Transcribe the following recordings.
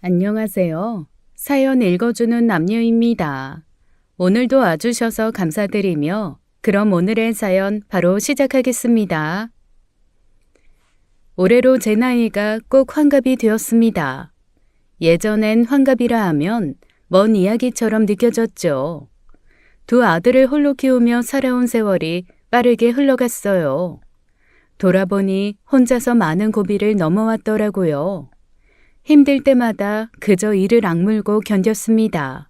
안녕하세요. 사연 읽어주는 남녀입니다. 오늘도 와주셔서 감사드리며 그럼 오늘의 사연 바로 시작하겠습니다. 올해로 제 나이가 꼭 환갑이 되었습니다. 예전엔 환갑이라 하면 먼 이야기처럼 느껴졌죠. 두 아들을 홀로 키우며 살아온 세월이 빠르게 흘러갔어요. 돌아보니 혼자서 많은 고비를 넘어왔더라고요. 힘들 때마다 그저 이를 악물고 견뎠습니다.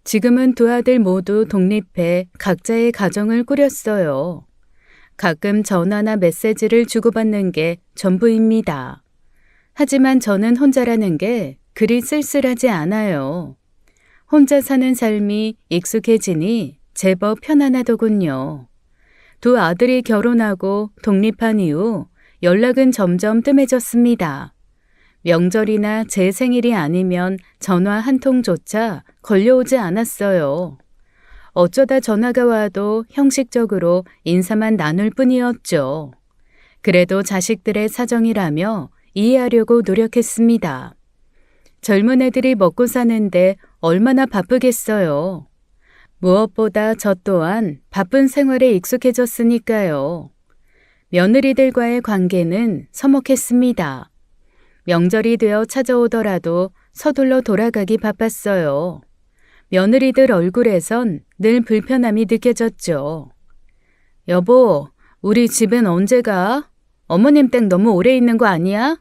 지금은 두 아들 모두 독립해 각자의 가정을 꾸렸어요. 가끔 전화나 메시지를 주고받는 게 전부입니다. 하지만 저는 혼자라는 게 그리 쓸쓸하지 않아요. 혼자 사는 삶이 익숙해지니 제법 편안하더군요. 두 아들이 결혼하고 독립한 이후 연락은 점점 뜸해졌습니다. 명절이나 제 생일이 아니면 전화 한 통조차 걸려오지 않았어요. 어쩌다 전화가 와도 형식적으로 인사만 나눌 뿐이었죠. 그래도 자식들의 사정이라며 이해하려고 노력했습니다. 젊은 애들이 먹고 사는데 얼마나 바쁘겠어요. 무엇보다 저 또한 바쁜 생활에 익숙해졌으니까요. 며느리들과의 관계는 서먹했습니다. 명절이 되어 찾아오더라도 서둘러 돌아가기 바빴어요. 며느리들 얼굴에선 늘 불편함이 느껴졌죠. 여보, 우리 집엔 언제 가? 어머님 댁 너무 오래 있는 거 아니야?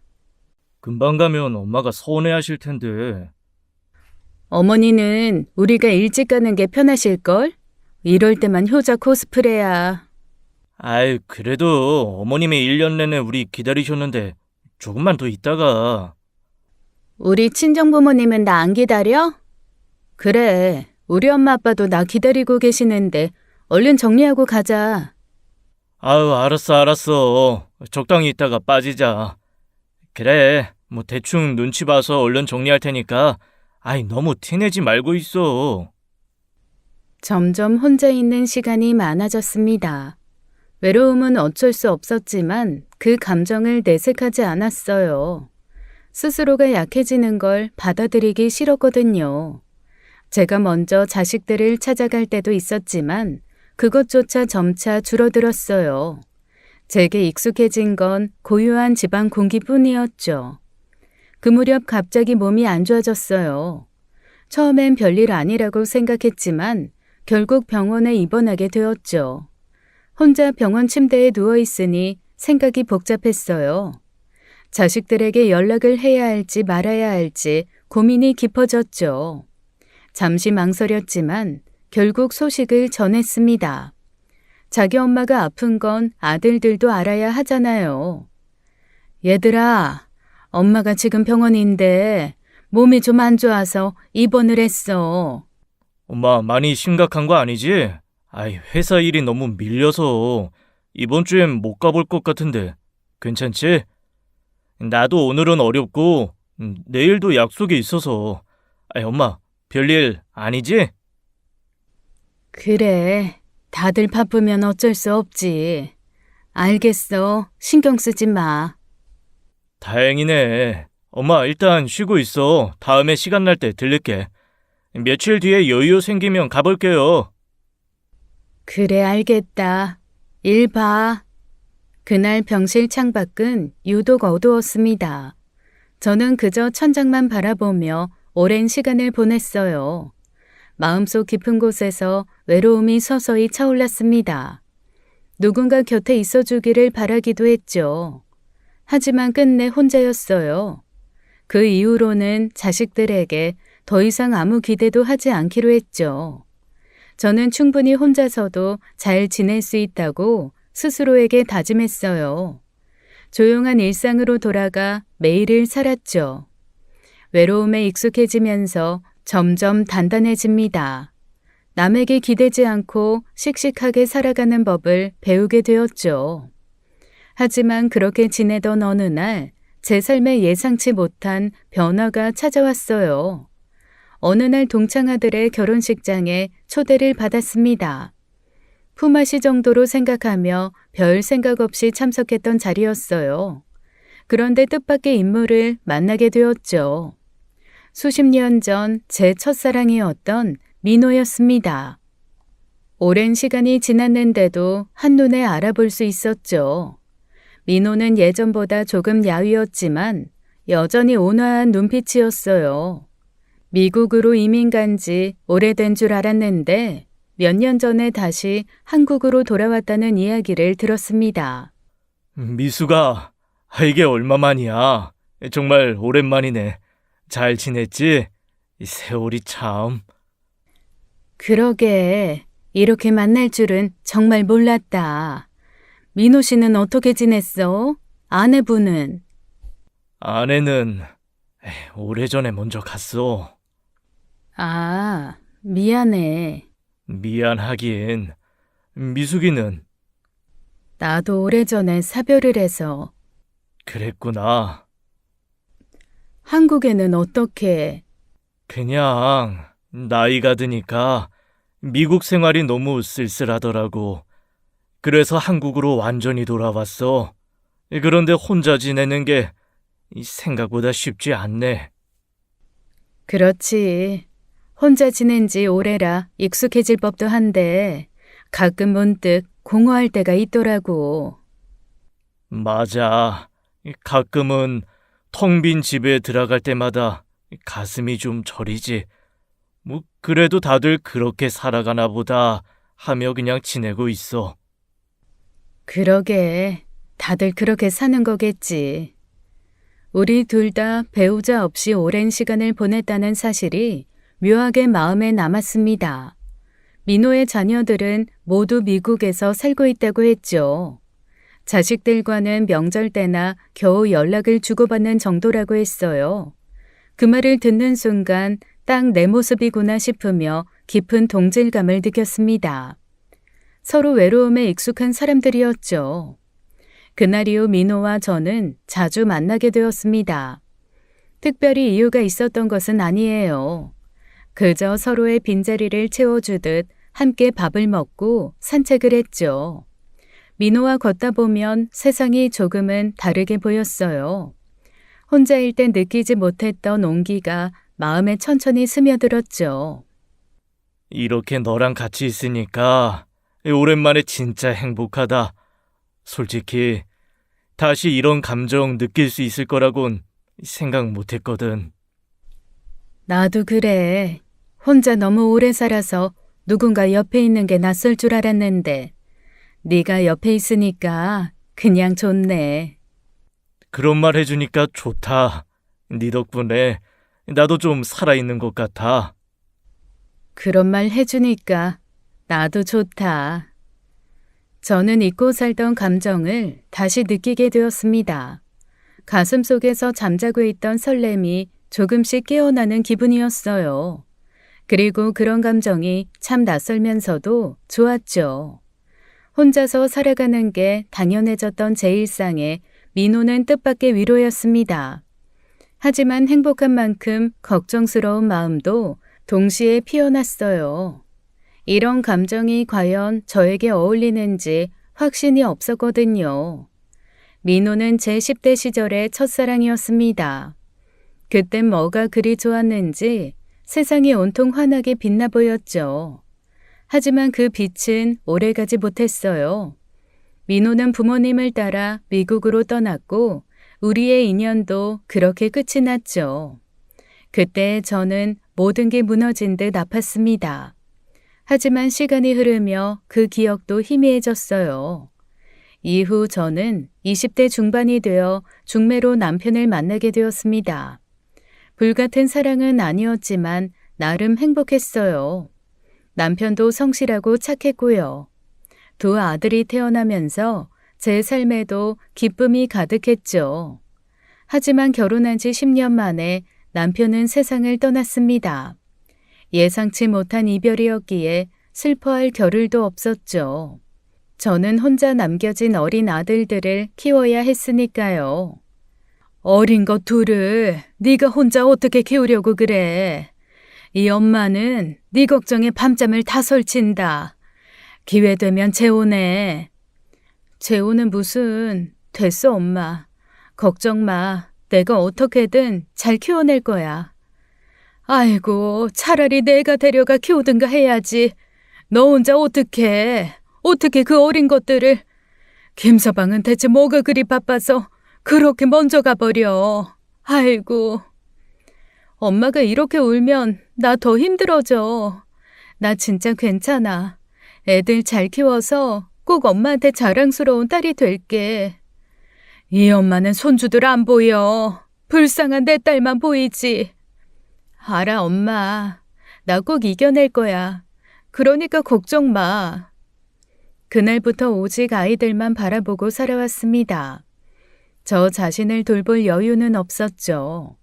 금방 가면 엄마가 서운해하실 텐데. 어머니는 우리가 일찍 가는 게 편하실걸? 이럴 때만 효자 코스프레야. 아이, 그래도 어머님이 1년 내내 우리 기다리셨는데 조금만 더 있다가. 우리 친정부모님은 나 안 기다려? 그래, 우리 엄마 아빠도 나 기다리고 계시는데 얼른 정리하고 가자. 아유, 알았어. 적당히 있다가 빠지자. 그래, 뭐 대충 눈치 봐서 얼른 정리할 테니까 아이, 너무 티내지 말고 있어. 점점 혼자 있는 시간이 많아졌습니다. 외로움은 어쩔 수 없었지만 그 감정을 내색하지 않았어요. 스스로가 약해지는 걸 받아들이기 싫었거든요. 제가 먼저 자식들을 찾아갈 때도 있었지만 그것조차 점차 줄어들었어요. 제게 익숙해진 건 고요한 집안 공기뿐이었죠. 그 무렵 갑자기 몸이 안 좋아졌어요. 처음엔 별일 아니라고 생각했지만 결국 병원에 입원하게 되었죠. 혼자 병원 침대에 누워있으니 생각이 복잡했어요. 자식들에게 연락을 해야 할지 말아야 할지 고민이 깊어졌죠. 잠시 망설였지만 결국 소식을 전했습니다. 자기 엄마가 아픈 건 아들들도 알아야 하잖아요. 얘들아, 엄마가 지금 병원인데 몸이 좀 안 좋아서 입원을 했어. 엄마, 많이 심각한 거 아니지? 아이, 회사 일이 너무 밀려서 이번 주엔 못 가볼 것 같은데 괜찮지? 나도 오늘은 어렵고 내일도 약속이 있어서. 아이, 엄마, 별일 아니지? 그래, 다들 바쁘면 어쩔 수 없지. 알겠어, 신경 쓰지 마. 다행이네. 엄마, 일단 쉬고 있어. 다음에 시간 날 때 들릴게. 며칠 뒤에 여유 생기면 가볼게요. 그래, 알겠다. 일 봐. 그날 병실 창밖은 유독 어두웠습니다. 저는 그저 천장만 바라보며 오랜 시간을 보냈어요. 마음속 깊은 곳에서 외로움이 서서히 차올랐습니다. 누군가 곁에 있어주기를 바라기도 했죠. 하지만 끝내 혼자였어요. 그 이후로는 자식들에게 더 이상 아무 기대도 하지 않기로 했죠. 저는 충분히 혼자서도 잘 지낼 수 있다고 스스로에게 다짐했어요. 조용한 일상으로 돌아가 매일을 살았죠. 외로움에 익숙해지면서 점점 단단해집니다. 남에게 기대지 않고 씩씩하게 살아가는 법을 배우게 되었죠. 하지만 그렇게 지내던 어느 날 제 삶에 예상치 못한 변화가 찾아왔어요. 어느 날 동창아들의 결혼식장에 초대를 받았습니다. 품앗이 정도로 생각하며 별 생각 없이 참석했던 자리였어요. 그런데 뜻밖의 인물을 만나게 되었죠. 수십 년 전 제 첫사랑이었던 민호였습니다. 오랜 시간이 지났는데도 한눈에 알아볼 수 있었죠. 민호는 예전보다 조금 야위었지만 여전히 온화한 눈빛이었어요. 미국으로 이민 간 지 오래된 줄 알았는데 몇 년 전에 다시 한국으로 돌아왔다는 이야기를 들었습니다. 미수가, 이게 얼마만이야? 정말 오랜만이네. 잘 지냈지? 이 세월이 참. 그러게, 이렇게 만날 줄은 정말 몰랐다. 민호 씨는 어떻게 지냈어? 아내분은? 아내는 오래전에 먼저 갔어. 아, 미안해. 미안하긴. 미숙이는 나도 오래전에 사별을 해서. 그랬구나. 한국에는 어떻게? 그냥 나이가 드니까 미국 생활이 너무 쓸쓸하더라고. 그래서 한국으로 완전히 돌아왔어. 그런데 혼자 지내는 게 생각보다 쉽지 않네. 그렇지. 혼자 지낸 지 오래라 익숙해질 법도 한데 가끔 문득 공허할 때가 있더라고. 맞아. 가끔은 텅 빈 집에 들어갈 때마다 가슴이 좀 저리지. 뭐 그래도 다들 그렇게 살아가나 보다 하며 그냥 지내고 있어. 그러게. 다들 그렇게 사는 거겠지. 우리 둘 다 배우자 없이 오랜 시간을 보냈다는 사실이 묘하게 마음에 남았습니다. 민호의 자녀들은 모두 미국에서 살고 있다고 했죠. 자식들과는 명절 때나 겨우 연락을 주고받는 정도라고 했어요. 그 말을 듣는 순간 딱 내 모습이구나 싶으며 깊은 동질감을 느꼈습니다. 서로 외로움에 익숙한 사람들이었죠. 그날 이후 민호와 저는 자주 만나게 되었습니다. 특별히 이유가 있었던 것은 아니에요. 그저 서로의 빈자리를 채워주듯 함께 밥을 먹고 산책을 했죠. 민호와 걷다 보면 세상이 조금은 다르게 보였어요. 혼자일 때 느끼지 못했던 온기가 마음에 천천히 스며들었죠. 이렇게 너랑 같이 있으니까 오랜만에 진짜 행복하다. 솔직히 다시 이런 감정 느낄 수 있을 거라곤 생각 못 했거든. 나도 그래. 혼자 너무 오래 살아서 누군가 옆에 있는 게 낯설 줄 알았는데 네가 옆에 있으니까 그냥 좋네. 그런 말 해주니까 좋다. 네 덕분에 나도 좀 살아있는 것 같아. 그런 말 해주니까 나도 좋다. 저는 잊고 살던 감정을 다시 느끼게 되었습니다. 가슴 속에서 잠자고 있던 설렘이 조금씩 깨어나는 기분이었어요. 그리고 그런 감정이 참 낯설면서도 좋았죠. 혼자서 살아가는 게 당연해졌던 제 일상에 민호는 뜻밖의 위로였습니다. 하지만 행복한 만큼 걱정스러운 마음도 동시에 피어났어요. 이런 감정이 과연 저에게 어울리는지 확신이 없었거든요. 민호는 제 10대 시절의 첫사랑이었습니다. 그땐 뭐가 그리 좋았는지 세상이 온통 환하게 빛나 보였죠. 하지만 그 빛은 오래가지 못했어요. 민호는 부모님을 따라 미국으로 떠났고 우리의 인연도 그렇게 끝이 났죠. 그때 저는 모든 게 무너진 듯 아팠습니다. 하지만 시간이 흐르며 그 기억도 희미해졌어요. 이후 저는 20대 중반이 되어 중매로 남편을 만나게 되었습니다. 불같은 사랑은 아니었지만 나름 행복했어요. 남편도 성실하고 착했고요. 두 아들이 태어나면서 제 삶에도 기쁨이 가득했죠. 하지만 결혼한 지 10년 만에 남편은 세상을 떠났습니다. 예상치 못한 이별이었기에 슬퍼할 겨를도 없었죠. 저는 혼자 남겨진 어린 아들들을 키워야 했으니까요. 어린 것 둘을 네가 혼자 어떻게 키우려고 그래. 이 엄마는 네 걱정에 밤잠을 다 설친다. 기회되면 재혼해. 재혼은 무슨. 됐어 엄마. 걱정 마. 내가 어떻게든 잘 키워낼 거야. 아이고, 차라리 내가 데려가 키우든가 해야지. 너 혼자 어떻게 그 어린 것들을. 김서방은 대체 뭐가 그리 바빠서 그렇게 먼저 가버려. 아이고. 엄마가 이렇게 울면 나 더 힘들어져. 나 진짜 괜찮아. 애들 잘 키워서 꼭 엄마한테 자랑스러운 딸이 될게. 이 엄마는 손주들 안 보여. 불쌍한 내 딸만 보이지. 알아, 엄마. 나 꼭 이겨낼 거야. 그러니까 걱정 마. 그날부터 오직 아이들만 바라보고 살아왔습니다. 저 자신을 돌볼 여유는 없었죠.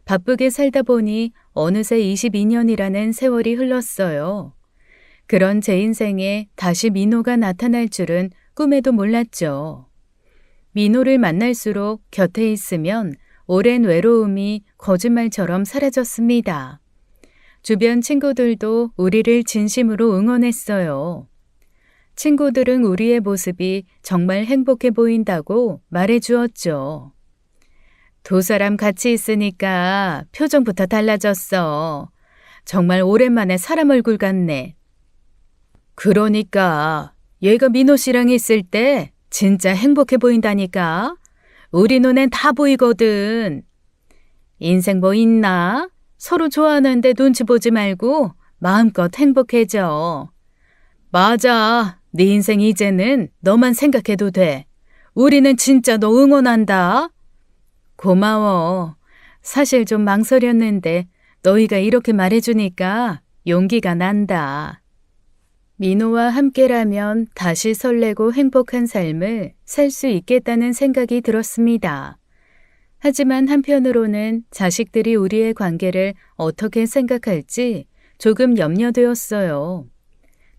바쁘게 살다 보니 어느새 22년이라는 세월이 흘렀어요. 그런 제 인생에 다시 민호가 나타날 줄은 꿈에도 몰랐죠. 민호를 만날수록 곁에 있으면 오랜 외로움이 거짓말처럼 사라졌습니다. 주변 친구들도 우리를 진심으로 응원했어요. 친구들은 우리의 모습이 정말 행복해 보인다고 말해 주었죠. 두 사람 같이 있으니까 표정부터 달라졌어. 정말 오랜만에 사람 얼굴 같네. 그러니까 얘가 민호 씨랑 있을 때 진짜 행복해 보인다니까. 우리 눈엔 다 보이거든. 인생 뭐 있나? 서로 좋아하는데 눈치 보지 말고 마음껏 행복해져. 맞아. 네 인생 이제는 너만 생각해도 돼. 우리는 진짜 너 응원한다. 고마워. 사실 좀 망설였는데 너희가 이렇게 말해주니까 용기가 난다. 민호와 함께라면 다시 설레고 행복한 삶을 살 수 있겠다는 생각이 들었습니다. 하지만 한편으로는 자식들이 우리의 관계를 어떻게 생각할지 조금 염려되었어요.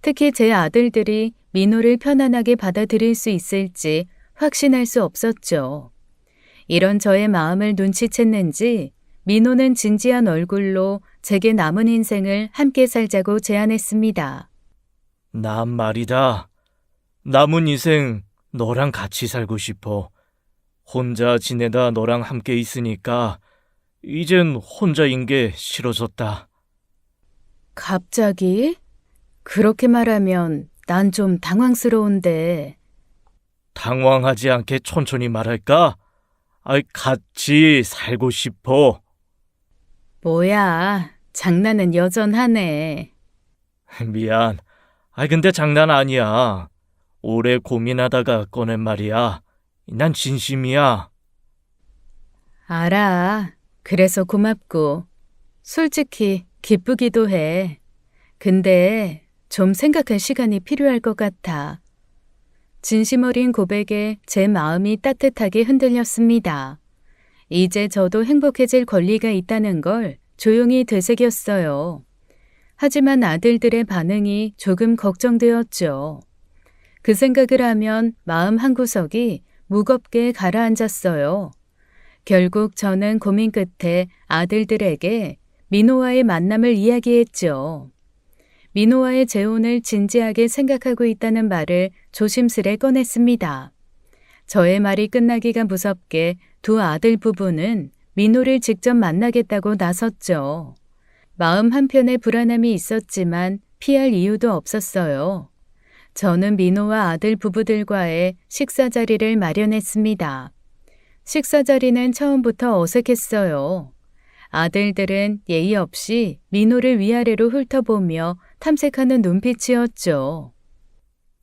특히 제 아들들이 민호를 편안하게 받아들일 수 있을지 확신할 수 없었죠. 이런 저의 마음을 눈치챘는지 민호는 진지한 얼굴로 제게 남은 인생을 함께 살자고 제안했습니다. 난 말이다. 남은 인생 너랑 같이 살고 싶어. 혼자 지내다 너랑 함께 있으니까 이젠 혼자인 게 싫어졌다. 갑자기? 그렇게 말하면 난 좀 당황스러운데. 당황하지 않게 천천히 말할까? 같이 살고 싶어. 뭐야, 장난은 여전하네. 미안. 근데 장난 아니야. 오래 고민하다가 꺼낸 말이야. 난 진심이야. 알아. 그래서 고맙고. 솔직히 기쁘기도 해. 근데 좀 생각할 시간이 필요할 것 같아. 진심 어린 고백에 제 마음이 따뜻하게 흔들렸습니다. 이제 저도 행복해질 권리가 있다는 걸 조용히 되새겼어요. 하지만 아들들의 반응이 조금 걱정되었죠. 그 생각을 하면 마음 한구석이 무겁게 가라앉았어요. 결국 저는 고민 끝에 아들들에게 민호와의 만남을 이야기했죠. 민호와의 재혼을 진지하게 생각하고 있다는 말을 조심스레 꺼냈습니다. 저의 말이 끝나기가 무섭게 두 아들 부부는 민호를 직접 만나겠다고 나섰죠. 마음 한편에 불안함이 있었지만 피할 이유도 없었어요. 저는 민호와 아들 부부들과의 식사 자리를 마련했습니다. 식사 자리는 처음부터 어색했어요. 아들들은 예의 없이 민호를 위아래로 훑어보며 탐색하는 눈빛이었죠.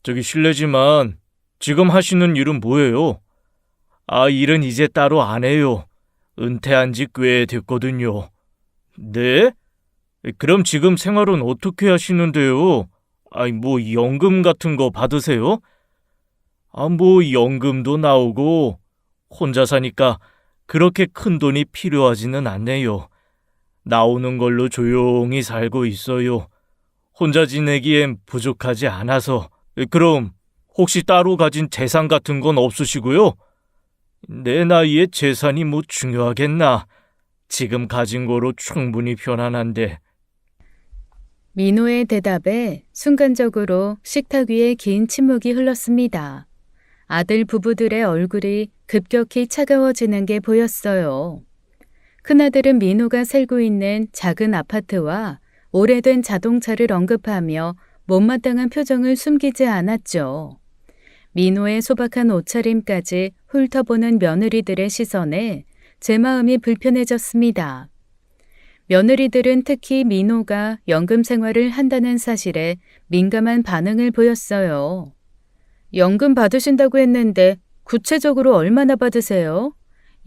저기 실례지만 지금 하시는 일은 뭐예요? 일은 이제 따로 안 해요. 은퇴한 지 꽤 됐거든요. 네? 그럼 지금 생활은 어떻게 하시는데요? 뭐 연금 같은 거 받으세요? 뭐 연금도 나오고 혼자 사니까 그렇게 큰 돈이 필요하지는 않네요. 나오는 걸로 조용히 살고 있어요. 혼자 지내기엔 부족하지 않아서. 그럼 혹시 따로 가진 재산 같은 건 없으시고요? 내 나이에 재산이 뭐 중요하겠나. 지금 가진 거로 충분히 편안한데. 민호의 대답에 순간적으로 식탁 위에 긴 침묵이 흘렀습니다. 아들 부부들의 얼굴이 급격히 차가워지는 게 보였어요. 큰아들은 민호가 살고 있는 작은 아파트와 오래된 자동차를 언급하며 못마땅한 표정을 숨기지 않았죠. 민호의 소박한 옷차림까지 훑어보는 며느리들의 시선에 제 마음이 불편해졌습니다. 며느리들은 특히 민호가 연금 생활을 한다는 사실에 민감한 반응을 보였어요. 연금 받으신다고 했는데 구체적으로 얼마나 받으세요?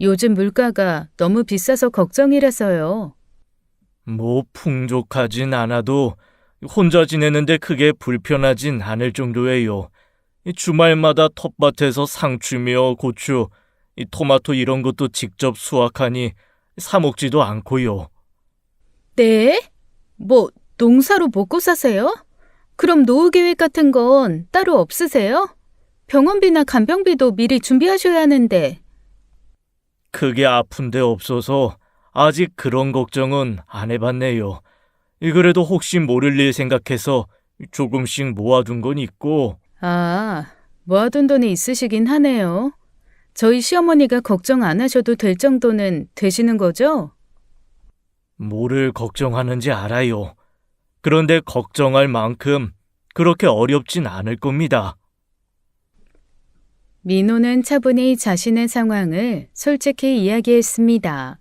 요즘 물가가 너무 비싸서 걱정이라서요. 뭐 풍족하진 않아도 혼자 지내는데 크게 불편하진 않을 정도예요. 주말마다 텃밭에서 상추며 고추, 토마토 이런 것도 직접 수확하니 사 먹지도 않고요. 네? 뭐 농사로 먹고 사세요? 그럼 노후 계획 같은 건 따로 없으세요? 병원비나 간병비도 미리 준비하셔야 하는데. 크게 아픈 데 없어서 아직 그런 걱정은 안 해봤네요. 그래도 혹시 모를 일 생각해서 조금씩 모아둔 건 있고. 아, 모아둔 돈이 있으시긴 하네요. 저희 시어머니가 걱정 안 하셔도 될 정도는 되시는 거죠? 뭐를 걱정하는지 알아요. 그런데 걱정할 만큼 그렇게 어렵진 않을 겁니다. 민호는 차분히 자신의 상황을 솔직히 이야기했습니다.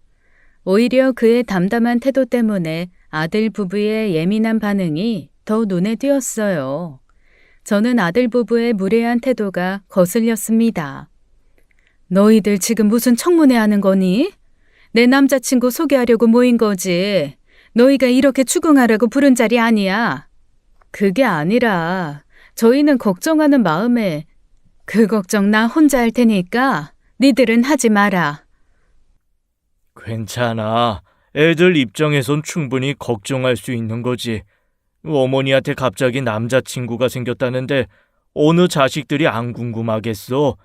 오히려 그의 담담한 태도 때문에 아들 부부의 예민한 반응이 더 눈에 띄었어요. 저는 아들 부부의 무례한 태도가 거슬렸습니다. 너희들 지금 무슨 청문회 하는 거니? 내 남자친구 소개하려고 모인 거지. 너희가 이렇게 추궁하라고 부른 자리 아니야. 그게 아니라 저희는 걱정하는 마음에 그 걱정 나 혼자 할 테니까 니들은 하지 마라. 괜찮아. 애들 입장에선 충분히 걱정할 수 있는 거지. 어머니한테 갑자기 남자친구가 생겼다는데 어느 자식들이 안 궁금하겠어.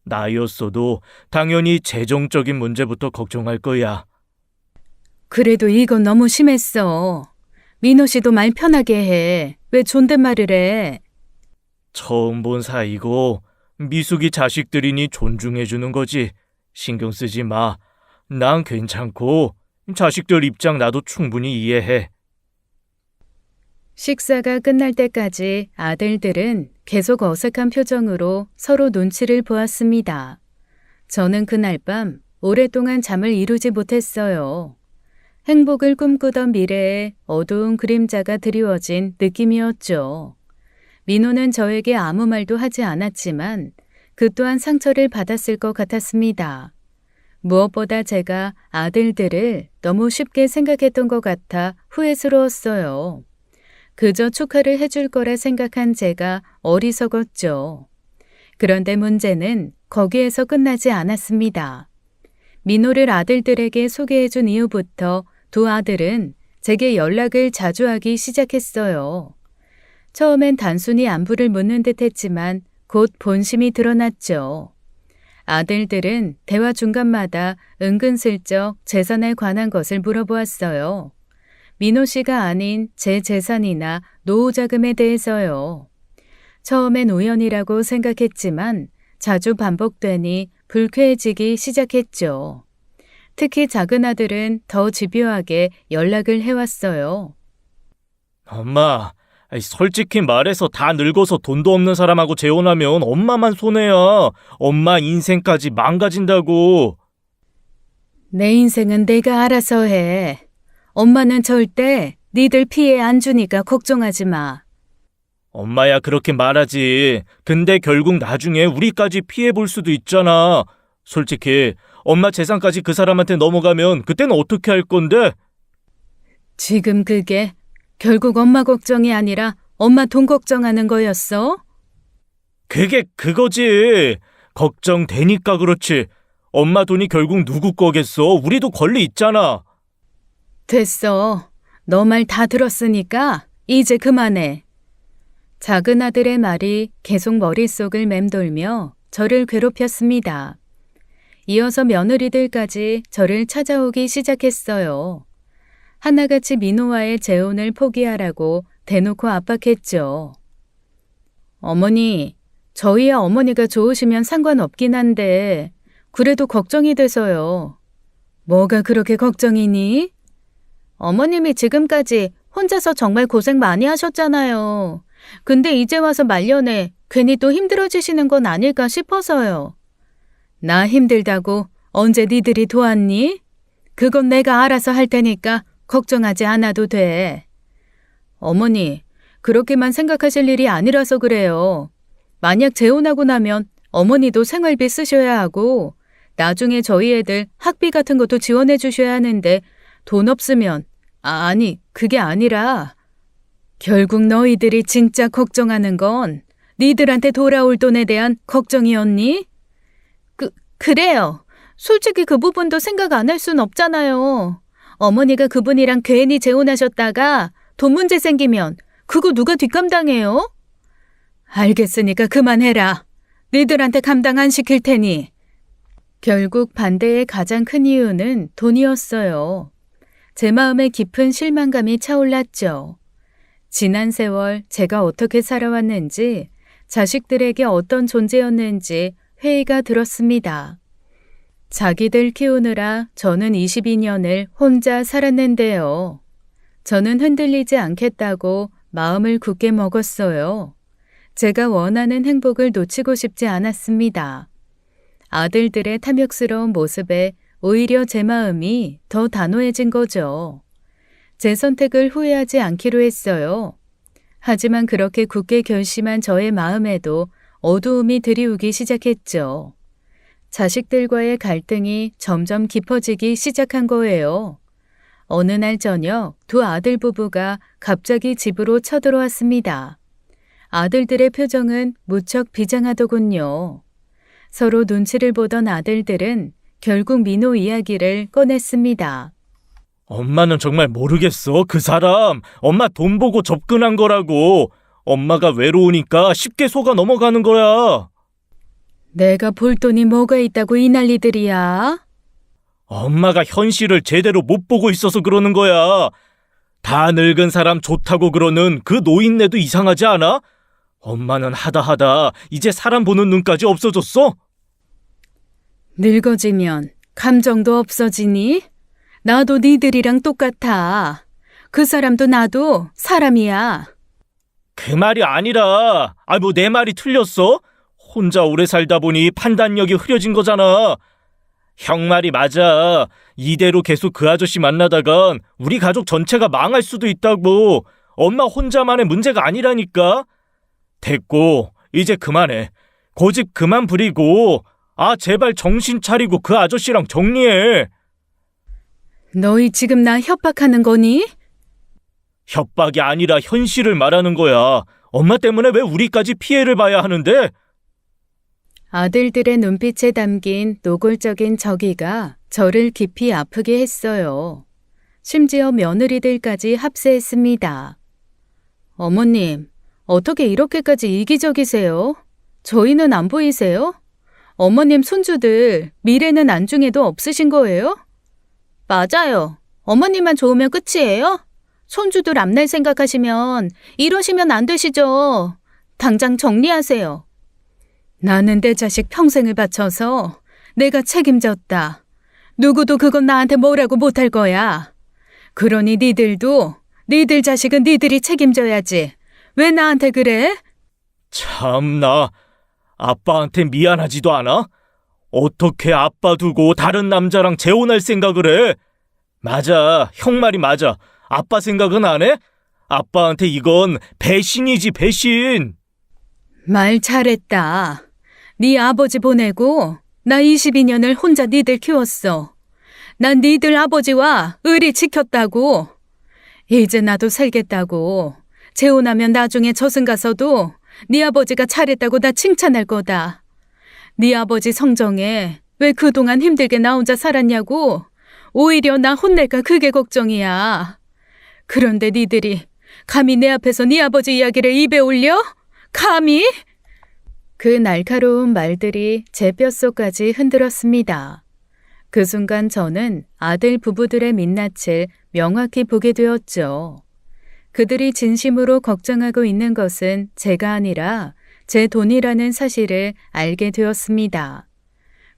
나였어도 당연히 재정적인 문제부터 걱정할 거야. 그래도 이건 너무 심했어. 민호 씨도 말 편하게 해. 왜 존댓말을 해? 처음 본 사이고 미숙이 자식들이니 존중해주는 거지. 신경 쓰지 마. 난 괜찮고 자식들 입장 나도 충분히 이해해. 식사가 끝날 때까지 아들들은 계속 어색한 표정으로 서로 눈치를 보았습니다. 저는 그날 밤 오랫동안 잠을 이루지 못했어요. 행복을 꿈꾸던 미래에 어두운 그림자가 드리워진 느낌이었죠. 민호는 저에게 아무 말도 하지 않았지만 그 또한 상처를 받았을 것 같았습니다. 무엇보다 제가 아들들을 너무 쉽게 생각했던 것 같아 후회스러웠어요. 그저 축하를 해줄 거라 생각한 제가 어리석었죠. 그런데 문제는 거기에서 끝나지 않았습니다. 민호를 아들들에게 소개해준 이후부터 두 아들은 제게 연락을 자주 하기 시작했어요. 처음엔 단순히 안부를 묻는 듯 했지만 곧 본심이 드러났죠. 아들들은 대화 중간마다 은근슬쩍 재산에 관한 것을 물어보았어요. 민호 씨가 아닌 제 재산이나 노후 자금에 대해서요. 처음엔 우연이라고 생각했지만 자주 반복되니 불쾌해지기 시작했죠. 특히 작은 아들은 더 집요하게 연락을 해왔어요. 엄마, 솔직히 말해서 다 늙어서 돈도 없는 사람하고 재혼하면 엄마만 손해야. 엄마 인생까지 망가진다고. 내 인생은 내가 알아서 해. 엄마는 절대 니들 피해 안 주니까 걱정하지 마. 엄마야 그렇게 말하지. 근데 결국 나중에 우리까지 피해 볼 수도 있잖아. 솔직히 엄마 재산까지 그 사람한테 넘어가면 그때는 어떻게 할 건데? 지금 그게 결국 엄마 걱정이 아니라 엄마 돈 걱정하는 거였어? 그게 그거지. 걱정되니까 그렇지. 엄마 돈이 결국 누구 거겠어. 우리도 권리 있잖아. 됐어. 너 말 다 들었으니까 이제 그만해. 작은 아들의 말이 계속 머릿속을 맴돌며 저를 괴롭혔습니다. 이어서 며느리들까지 저를 찾아오기 시작했어요. 하나같이 민호와의 재혼을 포기하라고 대놓고 압박했죠. 어머니, 저희야 어머니가 좋으시면 상관없긴 한데 그래도 걱정이 돼서요. 뭐가 그렇게 걱정이니? 어머님이 지금까지 혼자서 정말 고생 많이 하셨잖아요. 근데 이제 와서 말년에 괜히 또 힘들어지시는 건 아닐까 싶어서요. 나 힘들다고 언제 니들이 도왔니? 그건 내가 알아서 할 테니까 걱정하지 않아도 돼. 어머니, 그렇게만 생각하실 일이 아니라서 그래요. 만약 재혼하고 나면 어머니도 생활비 쓰셔야 하고 나중에 저희 애들 학비 같은 것도 지원해 주셔야 하는데 돈 없으면 아니, 그게 아니라 결국 너희들이 진짜 걱정하는 건 니들한테 돌아올 돈에 대한 걱정이었니? 그래요. 솔직히 그 부분도 생각 안 할 순 없잖아요. 어머니가 그분이랑 괜히 재혼하셨다가 돈 문제 생기면 그거 누가 뒷감당해요? 알겠으니까 그만해라. 니들한테 감당 안 시킬 테니. 결국 반대의 가장 큰 이유는 돈이었어요. 제 마음에 깊은 실망감이 차올랐죠. 지난 세월 제가 어떻게 살아왔는지, 자식들에게 어떤 존재였는지 회의가 들었습니다. 자기들 키우느라 저는 22년을 혼자 살았는데요. 저는 흔들리지 않겠다고 마음을 굳게 먹었어요. 제가 원하는 행복을 놓치고 싶지 않았습니다. 아들들의 탐욕스러운 모습에 오히려 제 마음이 더 단호해진 거죠. 제 선택을 후회하지 않기로 했어요. 하지만 그렇게 굳게 결심한 저의 마음에도 어두움이 들이우기 시작했죠. 자식들과의 갈등이 점점 깊어지기 시작한 거예요. 어느 날 저녁 두 아들 부부가 갑자기 집으로 쳐들어왔습니다. 아들들의 표정은 무척 비장하더군요. 서로 눈치를 보던 아들들은 결국 민호 이야기를 꺼냈습니다. 엄마는 정말 모르겠어. 그 사람 엄마 돈 보고 접근한 거라고. 엄마가 외로우니까 쉽게 속아 넘어가는 거야. 내가 볼 돈이 뭐가 있다고 이 난리들이야? 엄마가 현실을 제대로 못 보고 있어서 그러는 거야. 다 늙은 사람 좋다고 그러는 그 노인네도 이상하지 않아? 엄마는 하다 이제 사람 보는 눈까지 없어졌어? 늙어지면 감정도 없어지니? 나도 니들이랑 똑같아. 그 사람도 나도 사람이야. 그 말이 아니라, 뭐 내 말이 틀렸어? 혼자 오래 살다 보니 판단력이 흐려진 거잖아. 형 말이 맞아. 이대로 계속 그 아저씨 만나다간 우리 가족 전체가 망할 수도 있다고. 엄마 혼자만의 문제가 아니라니까. 됐고, 이제 그만해. 고집 그만 부리고, 제발 정신 차리고 그 아저씨랑 정리해. 너희 지금 나 협박하는 거니? 협박이 아니라 현실을 말하는 거야. 엄마 때문에 왜 우리까지 피해를 봐야 하는데? 아들들의 눈빛에 담긴 노골적인 저기가 저를 깊이 아프게 했어요. 심지어 며느리들까지 합세했습니다. 어머님, 어떻게 이렇게까지 이기적이세요? 저희는 안 보이세요? 어머님 손주들 미래는 안중에도 없으신 거예요? 맞아요. 어머님만 좋으면 끝이에요? 손주들 앞날 생각하시면 이러시면 안 되시죠. 당장 정리하세요. 나는 내 자식 평생을 바쳐서 내가 책임졌다. 누구도 그건 나한테 뭐라고 못할 거야. 그러니 니들도 니들 자식은 니들이 책임져야지. 왜 나한테 그래? 참나, 아빠한테 미안하지도 않아? 어떻게 아빠 두고 다른 남자랑 재혼할 생각을 해? 맞아, 형 말이 맞아. 아빠 생각은 안 해? 아빠한테 이건 배신이지, 배신. 말 잘했다. 네 아버지 보내고 나 22년을 혼자 니들 키웠어. 난 니들 아버지와 의리 지켰다고. 이제 나도 살겠다고. 재혼하면 나중에 저승 가서도 네 아버지가 잘했다고 나 칭찬할 거다. 네 아버지 성정에 왜 그동안 힘들게 나 혼자 살았냐고. 오히려 나 혼낼까 그게 걱정이야. 그런데 니들이 감히 내 앞에서 네 아버지 이야기를 입에 올려? 감히? 그 날카로운 말들이 제 뼛속까지 흔들었습니다. 그 순간 저는 아들 부부들의 민낯을 명확히 보게 되었죠. 그들이 진심으로 걱정하고 있는 것은 제가 아니라 제 돈이라는 사실을 알게 되었습니다.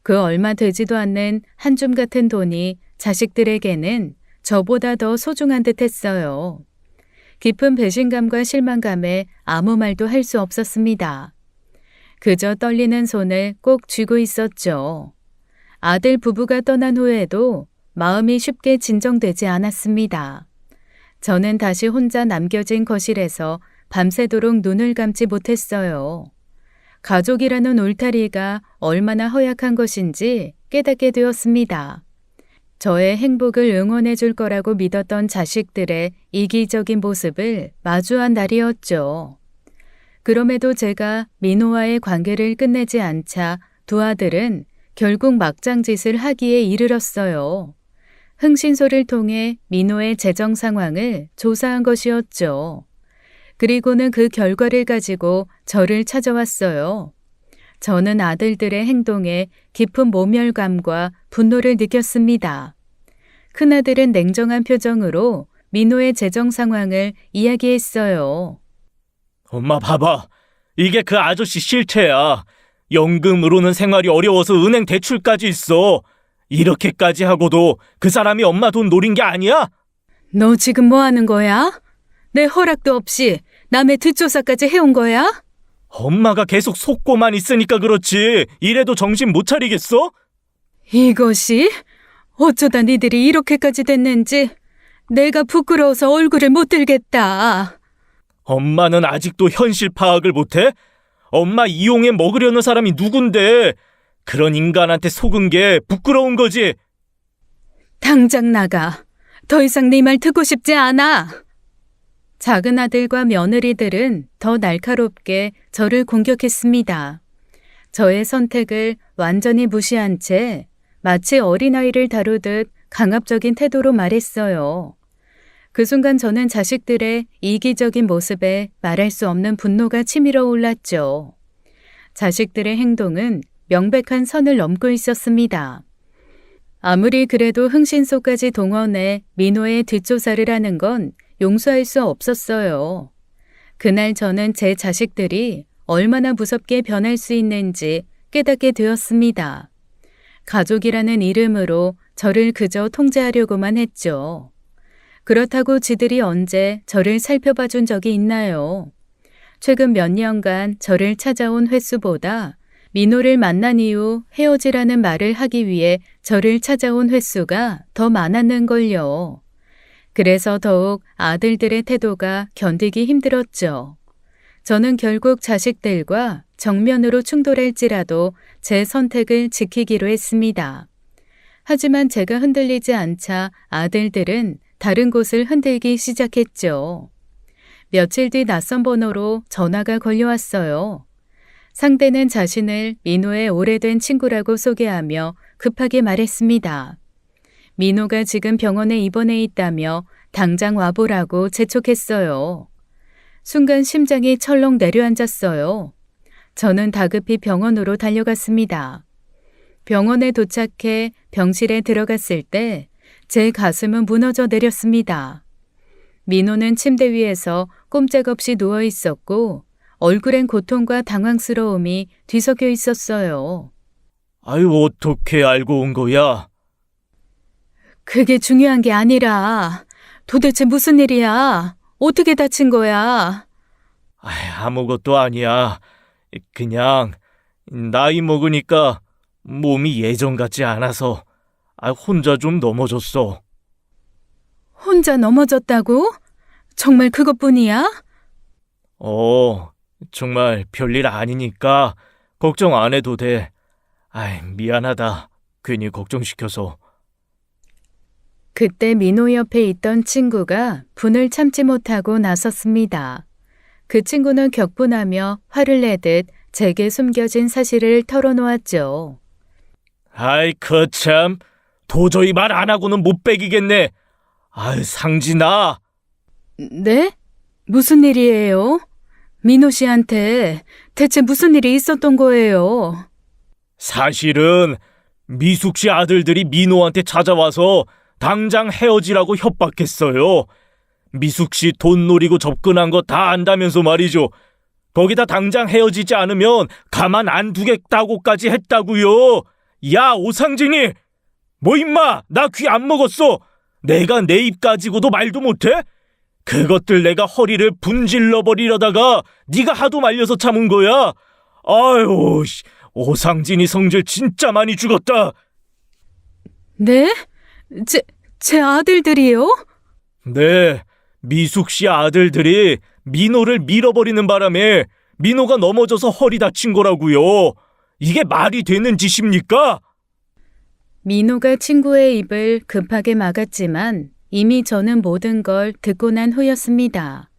그 얼마 되지도 않는 한 줌 같은 돈이 자식들에게는 저보다 더 소중한 듯 했어요. 깊은 배신감과 실망감에 아무 말도 할 수 없었습니다. 그저 떨리는 손을 꼭 쥐고 있었죠. 아들 부부가 떠난 후에도 마음이 쉽게 진정되지 않았습니다. 저는 다시 혼자 남겨진 거실에서 밤새도록 눈을 감지 못했어요. 가족이라는 울타리가 얼마나 허약한 것인지 깨닫게 되었습니다. 저의 행복을 응원해 줄 거라고 믿었던 자식들의 이기적인 모습을 마주한 날이었죠. 그럼에도 제가 민호와의 관계를 끝내지 않자 두 아들은 결국 막장짓을 하기에 이르렀어요. 흥신소를 통해 민호의 재정 상황을 조사한 것이었죠. 그리고는 그 결과를 가지고 저를 찾아왔어요. 저는 아들들의 행동에 깊은 모멸감과 분노를 느꼈습니다. 큰아들은 냉정한 표정으로 민호의 재정 상황을 이야기했어요. 엄마 봐봐. 이게 그 아저씨 실체야. 연금으로는 생활이 어려워서 은행 대출까지 있어. 이렇게까지 하고도 그 사람이 엄마 돈 노린 게 아니야? 너 지금 뭐 하는 거야? 내 허락도 없이 남의 뒷조사까지 해온 거야? 엄마가 계속 속고만 있으니까 그렇지. 이래도 정신 못 차리겠어? 이것이? 어쩌다 니들이 이렇게까지 됐는지 내가 부끄러워서 얼굴을 못 들겠다. 엄마는 아직도 현실 파악을 못해? 엄마 이용해 먹으려는 사람이 누군데? 그런 인간한테 속은 게 부끄러운 거지. 당장 나가. 더 이상 네 말 듣고 싶지 않아. 작은 아들과 며느리들은 더 날카롭게 저를 공격했습니다. 저의 선택을 완전히 무시한 채 마치 어린아이를 다루듯 강압적인 태도로 말했어요. 그 순간 저는 자식들의 이기적인 모습에 말할 수 없는 분노가 치밀어 올랐죠. 자식들의 행동은 명백한 선을 넘고 있었습니다. 아무리 그래도 흥신소까지 동원해 민호의 뒷조사를 하는 건 용서할 수 없었어요. 그날 저는 제 자식들이 얼마나 무섭게 변할 수 있는지 깨닫게 되었습니다. 가족이라는 이름으로 저를 그저 통제하려고만 했죠. 그렇다고 지들이 언제 저를 살펴봐 준 적이 있나요? 최근 몇 년간 저를 찾아온 횟수보다 민호를 만난 이후 헤어지라는 말을 하기 위해 저를 찾아온 횟수가 더 많았는걸요. 그래서 더욱 아들들의 태도가 견디기 힘들었죠. 저는 결국 자식들과 정면으로 충돌할지라도 제 선택을 지키기로 했습니다. 하지만 제가 흔들리지 않자 아들들은 다른 곳을 흔들기 시작했죠. 며칠 뒤 낯선 번호로 전화가 걸려왔어요. 상대는 자신을 민호의 오래된 친구라고 소개하며 급하게 말했습니다. 민호가 지금 병원에 입원해 있다며 당장 와보라고 재촉했어요. 순간 심장이 철렁 내려앉았어요. 저는 다급히 병원으로 달려갔습니다. 병원에 도착해 병실에 들어갔을 때 제 가슴은 무너져 내렸습니다. 민호는 침대 위에서 꼼짝없이 누워 있었고 얼굴엔 고통과 당황스러움이 뒤섞여 있었어요. 아유, 어떻게 알고 온 거야? 그게 중요한 게 아니라 도대체 무슨 일이야? 어떻게 다친 거야? 아무것도 아니야. 그냥 나이 먹으니까 몸이 예전 같지 않아서 혼자 좀 넘어졌어. 혼자 넘어졌다고? 정말 그것뿐이야? 정말 별일 아니니까 걱정 안 해도 돼. 미안하다. 괜히 걱정시켜서. 그때 민호 옆에 있던 친구가 분을 참지 못하고 나섰습니다. 그 친구는 격분하며 화를 내듯 제게 숨겨진 사실을 털어놓았죠. 거참. 도저히 말 안 하고는 못 빼기겠네. 상진아. 네? 무슨 일이에요? 민호 씨한테 대체 무슨 일이 있었던 거예요? 사실은 미숙 씨 아들들이 민호한테 찾아와서 당장 헤어지라고 협박했어요. 미숙 씨 돈 노리고 접근한 거 다 안다면서 말이죠. 거기다 당장 헤어지지 않으면 가만 안 두겠다고까지 했다고요. 야, 오상진이! 뭐 임마, 나 귀 안 먹었어. 내가 내 입 가지고도 말도 못해? 그것들 내가 허리를 분질러 버리려다가 네가 하도 말려서 참은 거야. 아유, 오상진이 성질 진짜 많이 죽었다. 네? 제 아들들이요? 네, 미숙 씨 아들들이 민호를 밀어버리는 바람에 민호가 넘어져서 허리 다친 거라고요. 이게 말이 되는 짓입니까? 민호가 친구의 입을 급하게 막았지만 이미 저는 모든 걸 듣고 난 후였습니다.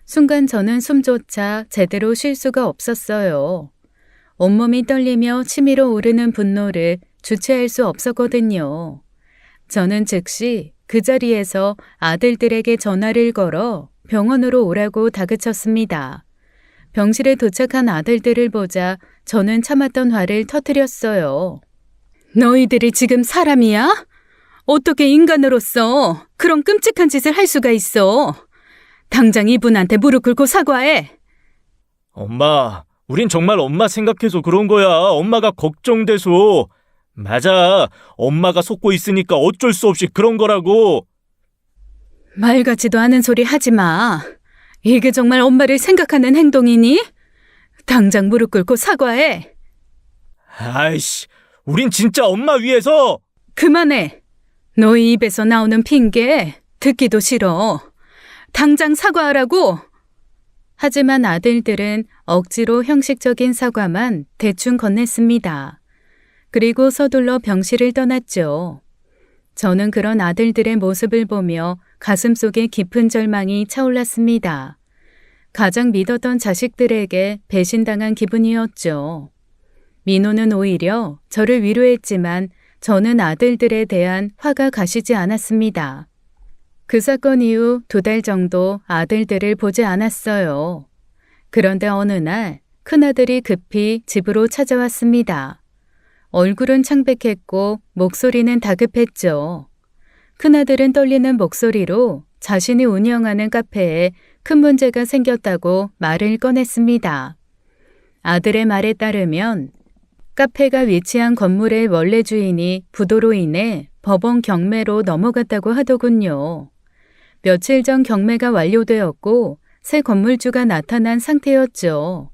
순간 저는 숨조차 제대로 쉴 수가 없었어요. 온몸이 떨리며 치밀어 오르는 분노를 주체할 수 없었거든요. 저는 즉시 그 자리에서 아들들에게 전화를 걸어 병원으로 오라고 다그쳤습니다. 병실에 도착한 아들들을 보자 저는 참았던 화를 터뜨렸어요. 너희들이 지금 사람이야? 어떻게 인간으로서 그런 끔찍한 짓을 할 수가 있어? 당장 이분한테 무릎 꿇고 사과해. 엄마, 우린 정말 엄마 생각해서 그런 거야. 엄마가 걱정돼서. 맞아, 엄마가 속고 있으니까 어쩔 수 없이 그런 거라고. 말 같지도 않은 소리 하지 마. 이게 정말 엄마를 생각하는 행동이니? 당장 무릎 꿇고 사과해. 아이씨, 우린 진짜 엄마 위해서. 그만해. 너희 입에서 나오는 핑계 듣기도 싫어. 당장 사과하라고. 하지만 아들들은 억지로 형식적인 사과만 대충 건넸습니다. 그리고 서둘러 병실을 떠났죠. 저는 그런 아들들의 모습을 보며 가슴속에 깊은 절망이 차올랐습니다. 가장 믿었던 자식들에게 배신당한 기분이었죠. 민호는 오히려 저를 위로했지만 저는 아들들에 대한 화가 가시지 않았습니다. 그 사건 이후 2달 정도 아들들을 보지 않았어요. 그런데 어느 날 큰아들이 급히 집으로 찾아왔습니다. 얼굴은 창백했고 목소리는 다급했죠. 큰아들은 떨리는 목소리로 자신이 운영하는 카페에 큰 문제가 생겼다고 말을 꺼냈습니다. 아들의 말에 따르면 카페가 위치한 건물의 원래 주인이 부도로 인해 법원 경매로 넘어갔다고 하더군요. 며칠 전 경매가 완료되었고 새 건물주가 나타난 상태였죠.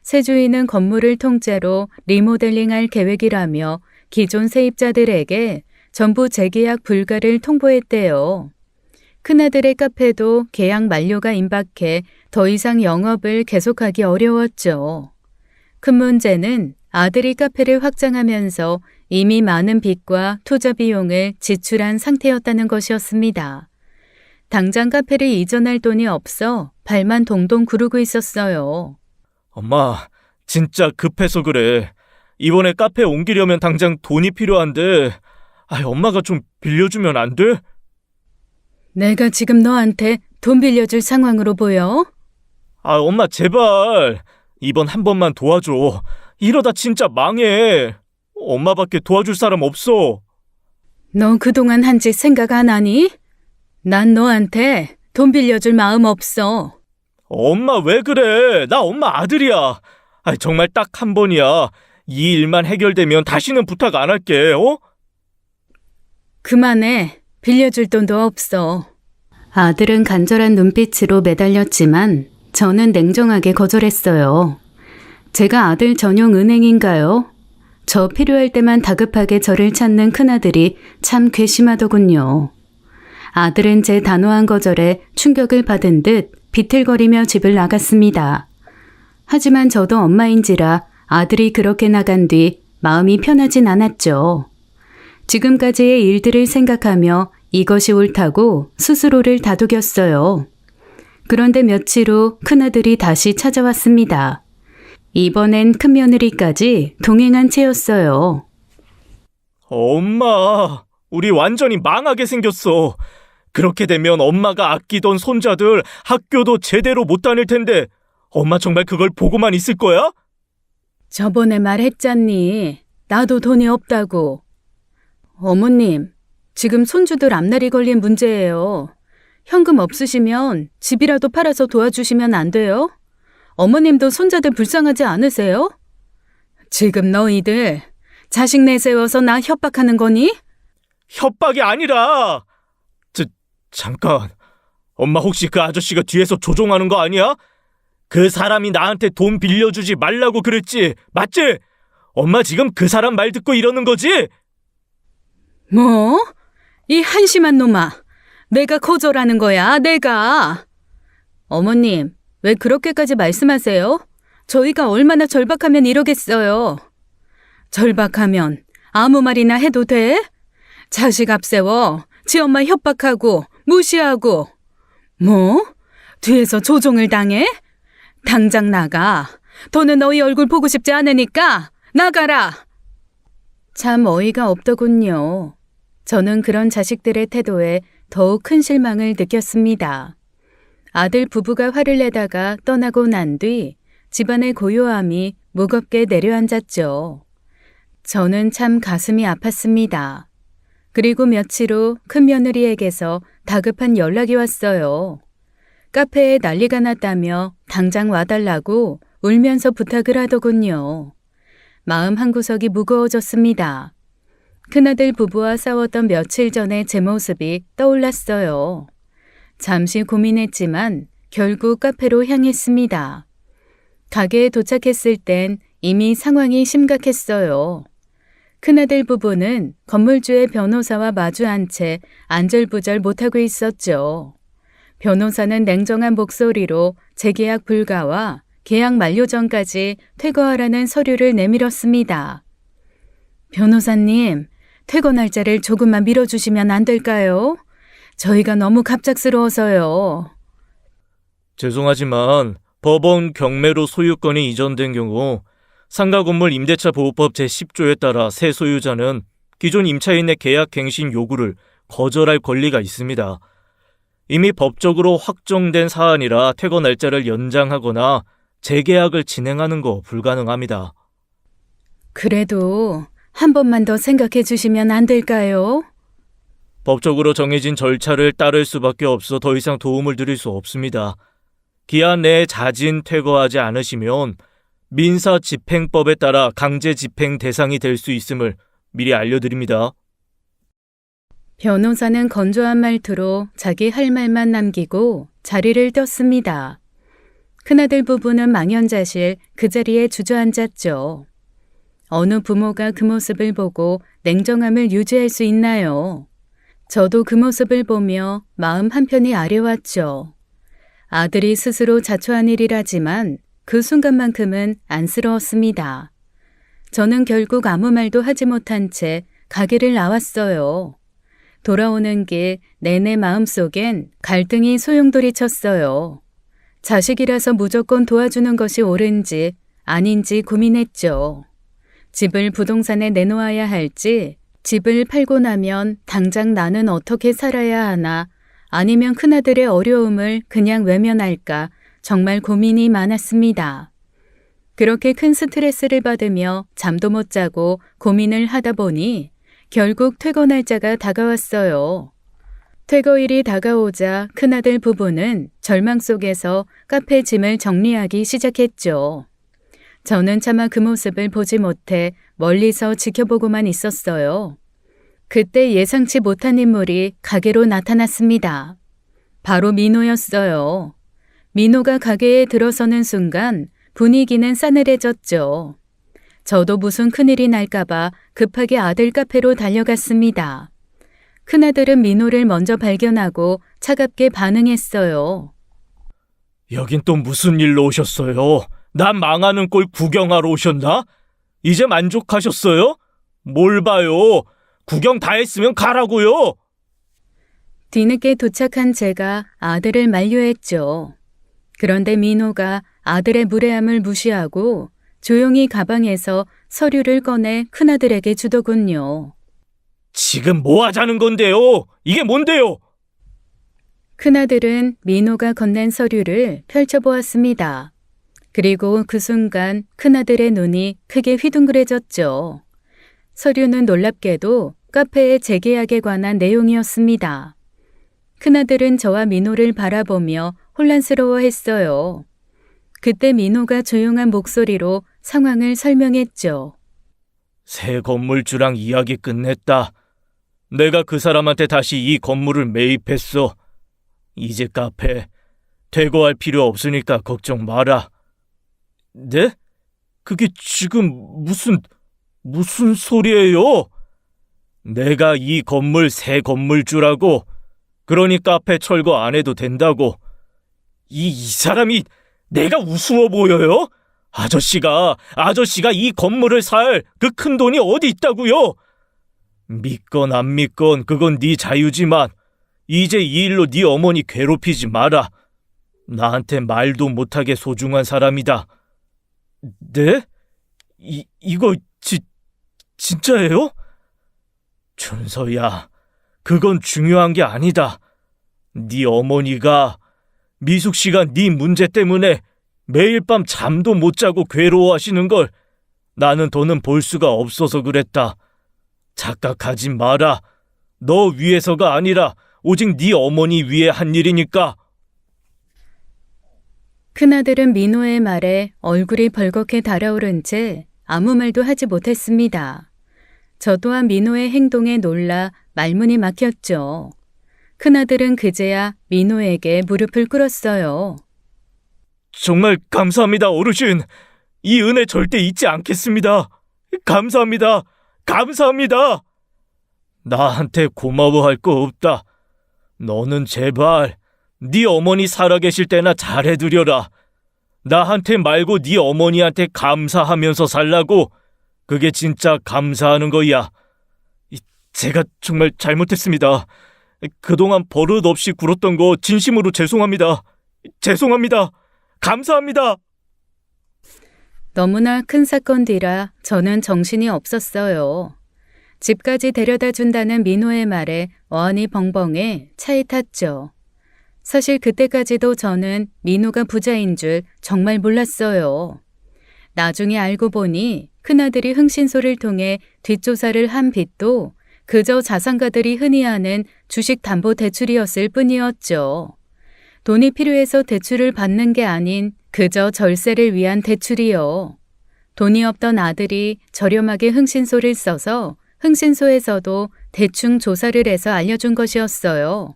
새 주인은 건물을 통째로 리모델링할 계획이라며 기존 세입자들에게 전부 재계약 불가를 통보했대요. 큰아들의 카페도 계약 만료가 임박해 더 이상 영업을 계속하기 어려웠죠. 큰 문제는 아들이 카페를 확장하면서 이미 많은 빚과 투자 비용을 지출한 상태였다는 것이었습니다. 당장 카페를 이전할 돈이 없어 발만 동동 구르고 있었어요. 엄마, 진짜 급해서 그래. 이번에 카페 옮기려면 당장 돈이 필요한데, 엄마가 좀 빌려주면 안 돼? 내가 지금 너한테 돈 빌려줄 상황으로 보여? 엄마 제발. 이번 한 번만 도와줘. 이러다 진짜 망해. 엄마밖에 도와줄 사람 없어. 너 그동안 한 짓 생각 안 하니? 난 너한테 돈 빌려줄 마음 없어. 엄마 왜 그래? 나 엄마 아들이야. 정말 딱 한 번이야. 이 일만 해결되면 다시는 부탁 안 할게. 그만해. 빌려줄 돈도 없어. 아들은 간절한 눈빛으로 매달렸지만 저는 냉정하게 거절했어요. 제가 아들 전용 은행인가요? 저 필요할 때만 다급하게 저를 찾는 큰아들이 참 괘씸하더군요. 아들은 제 단호한 거절에 충격을 받은 듯 비틀거리며 집을 나갔습니다. 하지만 저도 엄마인지라 아들이 그렇게 나간 뒤 마음이 편하진 않았죠. 지금까지의 일들을 생각하며 이것이 옳다고 스스로를 다독였어요. 그런데 며칠 후 큰아들이 다시 찾아왔습니다. 이번엔 큰며느리까지 동행한 채였어요. 엄마, 우리 완전히 망하게 생겼어. 그렇게 되면 엄마가 아끼던 손자들 학교도 제대로 못 다닐 텐데 엄마 정말 그걸 보고만 있을 거야? 저번에 말했잖니. 나도 돈이 없다고. 어머님, 지금 손주들 앞날이 걸린 문제예요. 현금 없으시면 집이라도 팔아서 도와주시면 안 돼요? 어머님도 손자들 불쌍하지 않으세요? 지금 너희들 자식 내세워서 나 협박하는 거니? 협박이 아니라. 잠깐. 엄마 혹시 그 아저씨가 뒤에서 조종하는 거 아니야? 그 사람이 나한테 돈 빌려주지 말라고 그랬지. 맞지? 엄마 지금 그 사람 말 듣고 이러는 거지? 뭐? 이 한심한 놈아. 내가 거절하는 거야, 내가. 어머님, 왜 그렇게까지 말씀하세요? 저희가 얼마나 절박하면 이러겠어요. 절박하면 아무 말이나 해도 돼? 자식 앞세워 지 엄마 협박하고 무시하고. 뭐? 뒤에서 조종을 당해? 당장 나가. 더는 너희 얼굴 보고 싶지 않으니까 나가라. 참 어이가 없더군요. 저는 그런 자식들의 태도에 더욱 큰 실망을 느꼈습니다. 아들 부부가 화를 내다가 떠나고 난 뒤 집안의 고요함이 무겁게 내려앉았죠. 저는 참 가슴이 아팠습니다. 그리고 며칠 후 큰며느리에게서 다급한 연락이 왔어요. 카페에 난리가 났다며 당장 와달라고 울면서 부탁을 하더군요. 마음 한구석이 무거워졌습니다. 큰아들 부부와 싸웠던 며칠 전의 제 모습이 떠올랐어요. 잠시 고민했지만 결국 카페로 향했습니다. 가게에 도착했을 땐 이미 상황이 심각했어요. 큰아들 부부는 건물주의 변호사와 마주 앉은 채 안절부절 못하고 있었죠. 변호사는 냉정한 목소리로 재계약 불가와 계약 만료 전까지 퇴거하라는 서류를 내밀었습니다. 변호사님, 퇴거 날짜를 조금만 미뤄주시면 안 될까요? 저희가 너무 갑작스러워서요. 죄송하지만 법원 경매로 소유권이 이전된 경우 상가건물 임대차 보호법 제10조에 따라 새 소유자는 기존 임차인의 계약 갱신 요구를 거절할 권리가 있습니다. 이미 법적으로 확정된 사안이라 퇴거 날짜를 연장하거나 재계약을 진행하는 거 불가능합니다. 그래도 한 번만 더 생각해 주시면 안 될까요? 법적으로 정해진 절차를 따를 수밖에 없어 더 이상 도움을 드릴 수 없습니다. 기한 내에 자진 퇴거하지 않으시면 민사집행법에 따라 강제 집행 대상이 될 수 있음을 미리 알려드립니다. 변호사는 건조한 말투로 자기 할 말만 남기고 자리를 떴습니다. 큰아들 부부는 망연자실 그 자리에 주저앉았죠. 어느 부모가 그 모습을 보고 냉정함을 유지할 수 있나요? 저도 그 모습을 보며 마음 한편이 아려왔죠. 아들이 스스로 자초한 일이라지만 그 순간만큼은 안쓰러웠습니다. 저는 결국 아무 말도 하지 못한 채 가게를 나왔어요. 돌아오는 길 내내 마음속엔 갈등이 소용돌이쳤어요. 자식이라서 무조건 도와주는 것이 옳은지 아닌지 고민했죠. 집을 부동산에 내놓아야 할지, 집을 팔고 나면 당장 나는 어떻게 살아야 하나, 아니면 큰아들의 어려움을 그냥 외면할까 정말 고민이 많았습니다. 그렇게 큰 스트레스를 받으며 잠도 못 자고 고민을 하다 보니 결국 퇴거 날짜가 다가왔어요. 퇴거일이 다가오자 큰아들 부부는 절망 속에서 카페 짐을 정리하기 시작했죠. 저는 차마 그 모습을 보지 못해 멀리서 지켜보고만 있었어요. 그때 예상치 못한 인물이 가게로 나타났습니다. 바로 민호였어요. 민호가 가게에 들어서는 순간 분위기는 싸늘해졌죠. 저도 무슨 큰일이 날까봐 급하게 아들 카페로 달려갔습니다. 큰아들은 민호를 먼저 발견하고 차갑게 반응했어요. 여긴 또 무슨 일로 오셨어요? 난 망하는 꼴 구경하러 오셨나? 이제 만족하셨어요? 뭘 봐요? 구경 다 했으면 가라고요. 뒤늦게 도착한 제가 아들을 만류했죠. 그런데 민호가 아들의 무례함을 무시하고 조용히 가방에서 서류를 꺼내 큰아들에게 주더군요. 지금 뭐 하자는 건데요? 이게 뭔데요? 큰아들은 민호가 건넨 서류를 펼쳐보았습니다. 그리고 그 순간 큰아들의 눈이 크게 휘둥그레졌죠. 서류는 놀랍게도 카페의 재계약에 관한 내용이었습니다. 큰아들은 저와 민호를 바라보며 혼란스러워했어요. 그때 민호가 조용한 목소리로 상황을 설명했죠. 새 건물주랑 이야기 끝냈다. 내가 그 사람한테 다시 이 건물을 매입했어. 이제 카페 퇴거할 필요 없으니까 걱정 마라. 네? 그게 지금 무슨 소리예요? 내가 이 건물 새 건물주라고. 그러니 카페 철거 안 해도 된다고. 이 사람이 내가 우스워 보여요? 아저씨가 이 건물을 살 그 큰 돈이 어디 있다고요? 믿건 안 믿건 그건 네 자유지만 이제 이 일로 네 어머니 괴롭히지 마라. 나한테 말도 못하게 소중한 사람이다. 네? 이거 진짜예요? 준서야, 그건 중요한 게 아니다. 네 어머니가 미숙 씨가 네 문제 때문에 매일 밤 잠도 못 자고 괴로워하시는 걸 나는 더는 볼 수가 없어서 그랬다. 착각하지 마라. 너 위해서가 아니라 오직 네 어머니 위해 한 일이니까. 큰아들은 민호의 말에 얼굴이 벌겋게 달아오른 채 아무 말도 하지 못했습니다. 저 또한 민호의 행동에 놀라 말문이 막혔죠. 큰아들은 그제야 민호에게 무릎을 꿇었어요. 정말 감사합니다, 어르신. 이 은혜 절대 잊지 않겠습니다. 감사합니다. 감사합니다. 나한테 고마워할 거 없다. 너는 제발 네 어머니 살아계실 때나 잘해드려라. 나한테 말고 네 어머니한테 감사하면서 살라고. 그게 진짜 감사하는 거야. 제가 정말 잘못했습니다. 그동안 버릇 없이 굴었던 거 진심으로 죄송합니다. 죄송합니다. 감사합니다. 너무나 큰 사건 뒤라 저는 정신이 없었어요. 집까지 데려다 준다는 민호의 말에 어안이 벙벙해 차에 탔죠. 사실 그때까지도 저는 민호가 부자인 줄 정말 몰랐어요. 나중에 알고 보니 큰아들이 흥신소를 통해 뒷조사를 한 빚도 그저 자산가들이 흔히 하는 주식담보대출이었을 뿐이었죠. 돈이 필요해서 대출을 받는 게 아닌 그저 절세를 위한 대출이요. 돈이 없던 아들이 저렴하게 흥신소를 써서 흥신소에서도 대충 조사를 해서 알려준 것이었어요.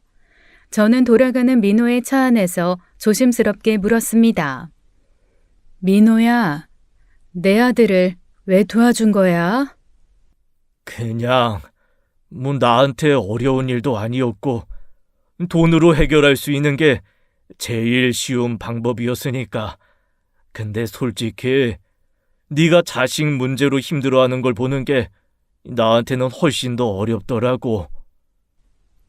저는 돌아가는 민호의 차 안에서 조심스럽게 물었습니다. 민호야, 내 아들을 왜 도와준 거야? 그냥 나한테 어려운 일도 아니었고 돈으로 해결할 수 있는 게 제일 쉬운 방법이었으니까. 근데 솔직히 네가 자식 문제로 힘들어하는 걸 보는 게 나한테는 훨씬 더 어렵더라고.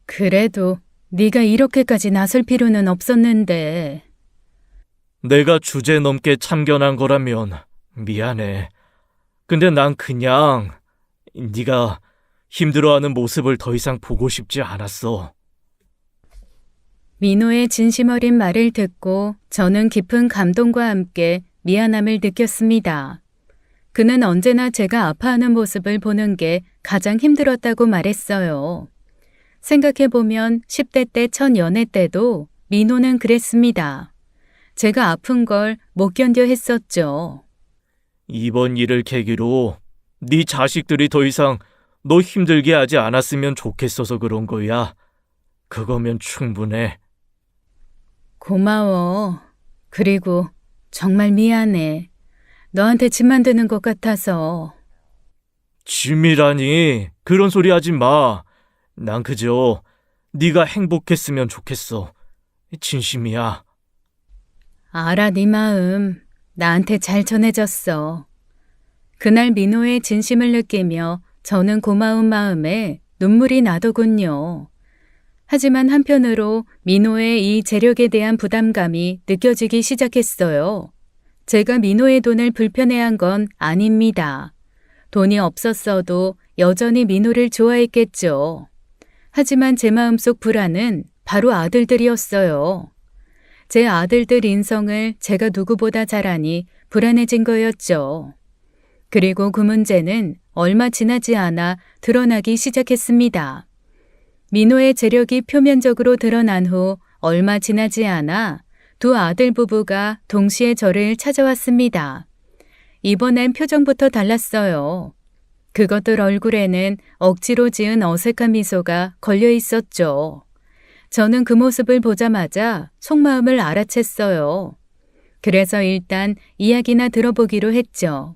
그래도 네가 이렇게까지 나설 필요는 없었는데. 내가 주제 넘게 참견한 거라면 미안해. 근데 난 그냥 네가 힘들어하는 모습을 더 이상 보고 싶지 않았어. 민호의 진심 어린 말을 듣고 저는 깊은 감동과 함께 미안함을 느꼈습니다. 그는 언제나 제가 아파하는 모습을 보는 게 가장 힘들었다고 말했어요. 생각해보면 10대 때 첫 연애 때도 민호는 그랬습니다. 제가 아픈 걸 못 견뎌 했었죠. 이번 일을 계기로 네 자식들이 더 이상 너 힘들게 하지 않았으면 좋겠어서 그런 거야. 그거면 충분해. 고마워. 그리고 정말 미안해. 너한테 짐 만드는 것 같아서. 짐이라니. 그런 소리 하지 마. 난 그저 네가 행복했으면 좋겠어. 진심이야. 알아, 네 마음. 나한테 잘 전해졌어. 그날 민호의 진심을 느끼며 저는 고마운 마음에 눈물이 나더군요. 하지만 한편으로 민호의 이 재력에 대한 부담감이 느껴지기 시작했어요. 제가 민호의 돈을 불편해한 건 아닙니다. 돈이 없었어도 여전히 민호를 좋아했겠죠. 하지만 제 마음속 불안은 바로 아들들이었어요. 제 아들들 인성을 제가 누구보다 잘 아니 불안해진 거였죠. 그리고 그 문제는 얼마 지나지 않아 드러나기 시작했습니다. 민호의 재력이 표면적으로 드러난 후 얼마 지나지 않아 두 아들 부부가 동시에 저를 찾아왔습니다. 이번엔 표정부터 달랐어요. 그것들 얼굴에는 억지로 지은 어색한 미소가 걸려 있었죠. 저는 그 모습을 보자마자 속마음을 알아챘어요. 그래서 일단 이야기나 들어보기로 했죠.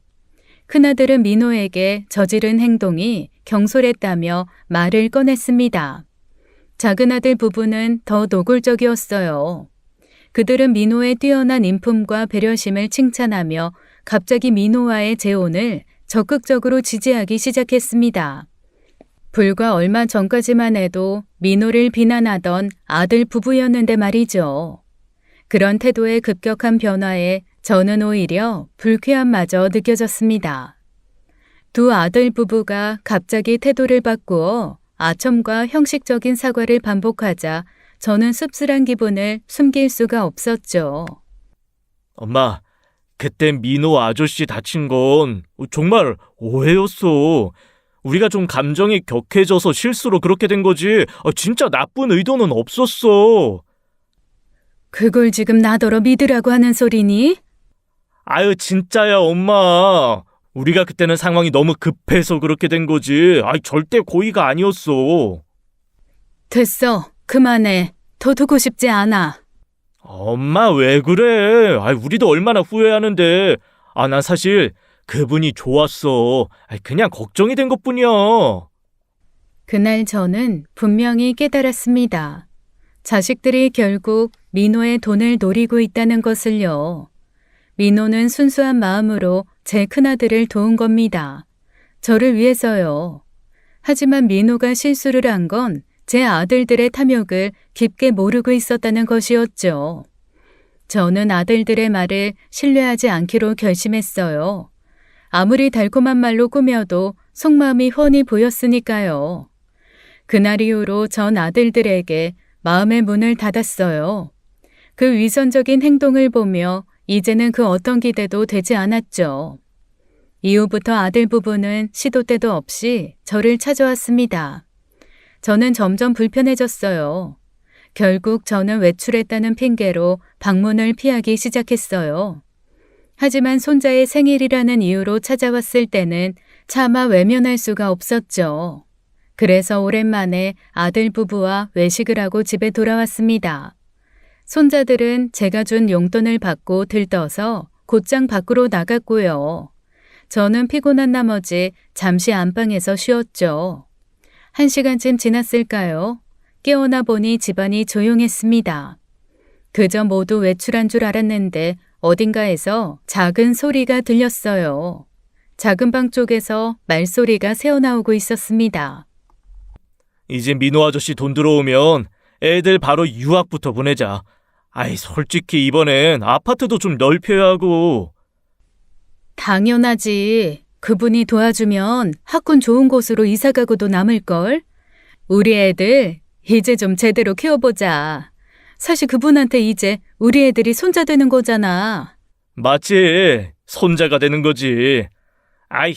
큰아들은 민호에게 저지른 행동이 경솔했다며 말을 꺼냈습니다. 작은아들 부부는 더 노골적이었어요. 그들은 민호의 뛰어난 인품과 배려심을 칭찬하며 갑자기 민호와의 재혼을 적극적으로 지지하기 시작했습니다. 불과 얼마 전까지만 해도 민호를 비난하던 아들 부부였는데 말이죠. 그런 태도의 급격한 변화에 저는 오히려 불쾌함마저 느껴졌습니다. 두 아들 부부가 갑자기 태도를 바꾸어 아첨과 형식적인 사과를 반복하자 저는 씁쓸한 기분을 숨길 수가 없었죠. 엄마, 그때 민호 아저씨 다친 건 정말 오해였어. 우리가 좀 감정이 격해져서 실수로 그렇게 된 거지. 진짜 나쁜 의도는 없었어. 그걸 지금 나더러 믿으라고 하는 소리니? 아유, 진짜야, 엄마. 우리가 그때는 상황이 너무 급해서 그렇게 된 거지. 절대 고의가 아니었어. 됐어. 그만해. 더 두고 싶지 않아. 엄마, 왜 그래? 우리도 얼마나 후회하는데. 난 사실 그분이 좋았어. 그냥 걱정이 된 것뿐이야. 그날 저는 분명히 깨달았습니다. 자식들이 결국 민호의 돈을 노리고 있다는 것을요. 민호는 순수한 마음으로 제 큰아들을 도운 겁니다. 저를 위해서요. 하지만 민호가 실수를 한 건 제 아들들의 탐욕을 깊게 모르고 있었다는 것이었죠. 저는 아들들의 말을 신뢰하지 않기로 결심했어요. 아무리 달콤한 말로 꾸며도 속마음이 훤히 보였으니까요. 그날 이후로 전 아들들에게 마음의 문을 닫았어요. 그 위선적인 행동을 보며 이제는 그 어떤 기대도 되지 않았죠. 이후부터 아들 부부는 시도 때도 없이 저를 찾아왔습니다. 저는 점점 불편해졌어요. 결국 저는 외출했다는 핑계로 방문을 피하기 시작했어요. 하지만 손자의 생일이라는 이유로 찾아왔을 때는 차마 외면할 수가 없었죠. 그래서 오랜만에 아들 부부와 외식을 하고 집에 돌아왔습니다. 손자들은 제가 준 용돈을 받고 들떠서 곧장 밖으로 나갔고요. 저는 피곤한 나머지 잠시 안방에서 쉬었죠. 1시간쯤 지났을까요? 깨어나 보니 집안이 조용했습니다. 그저 모두 외출한 줄 알았는데 어딘가에서 작은 소리가 들렸어요. 작은 방 쪽에서 말소리가 새어나오고 있었습니다. 이제 민호 아저씨 돈 들어오면 애들 바로 유학부터 보내자. 솔직히 이번엔 아파트도 좀 넓혀야 하고. 당연하지. 그분이 도와주면 학군 좋은 곳으로 이사가고도 남을걸. 우리 애들 이제 좀 제대로 키워보자. 사실 그분한테 이제 우리 애들이 손자 되는 거잖아. 맞지. 손자가 되는 거지.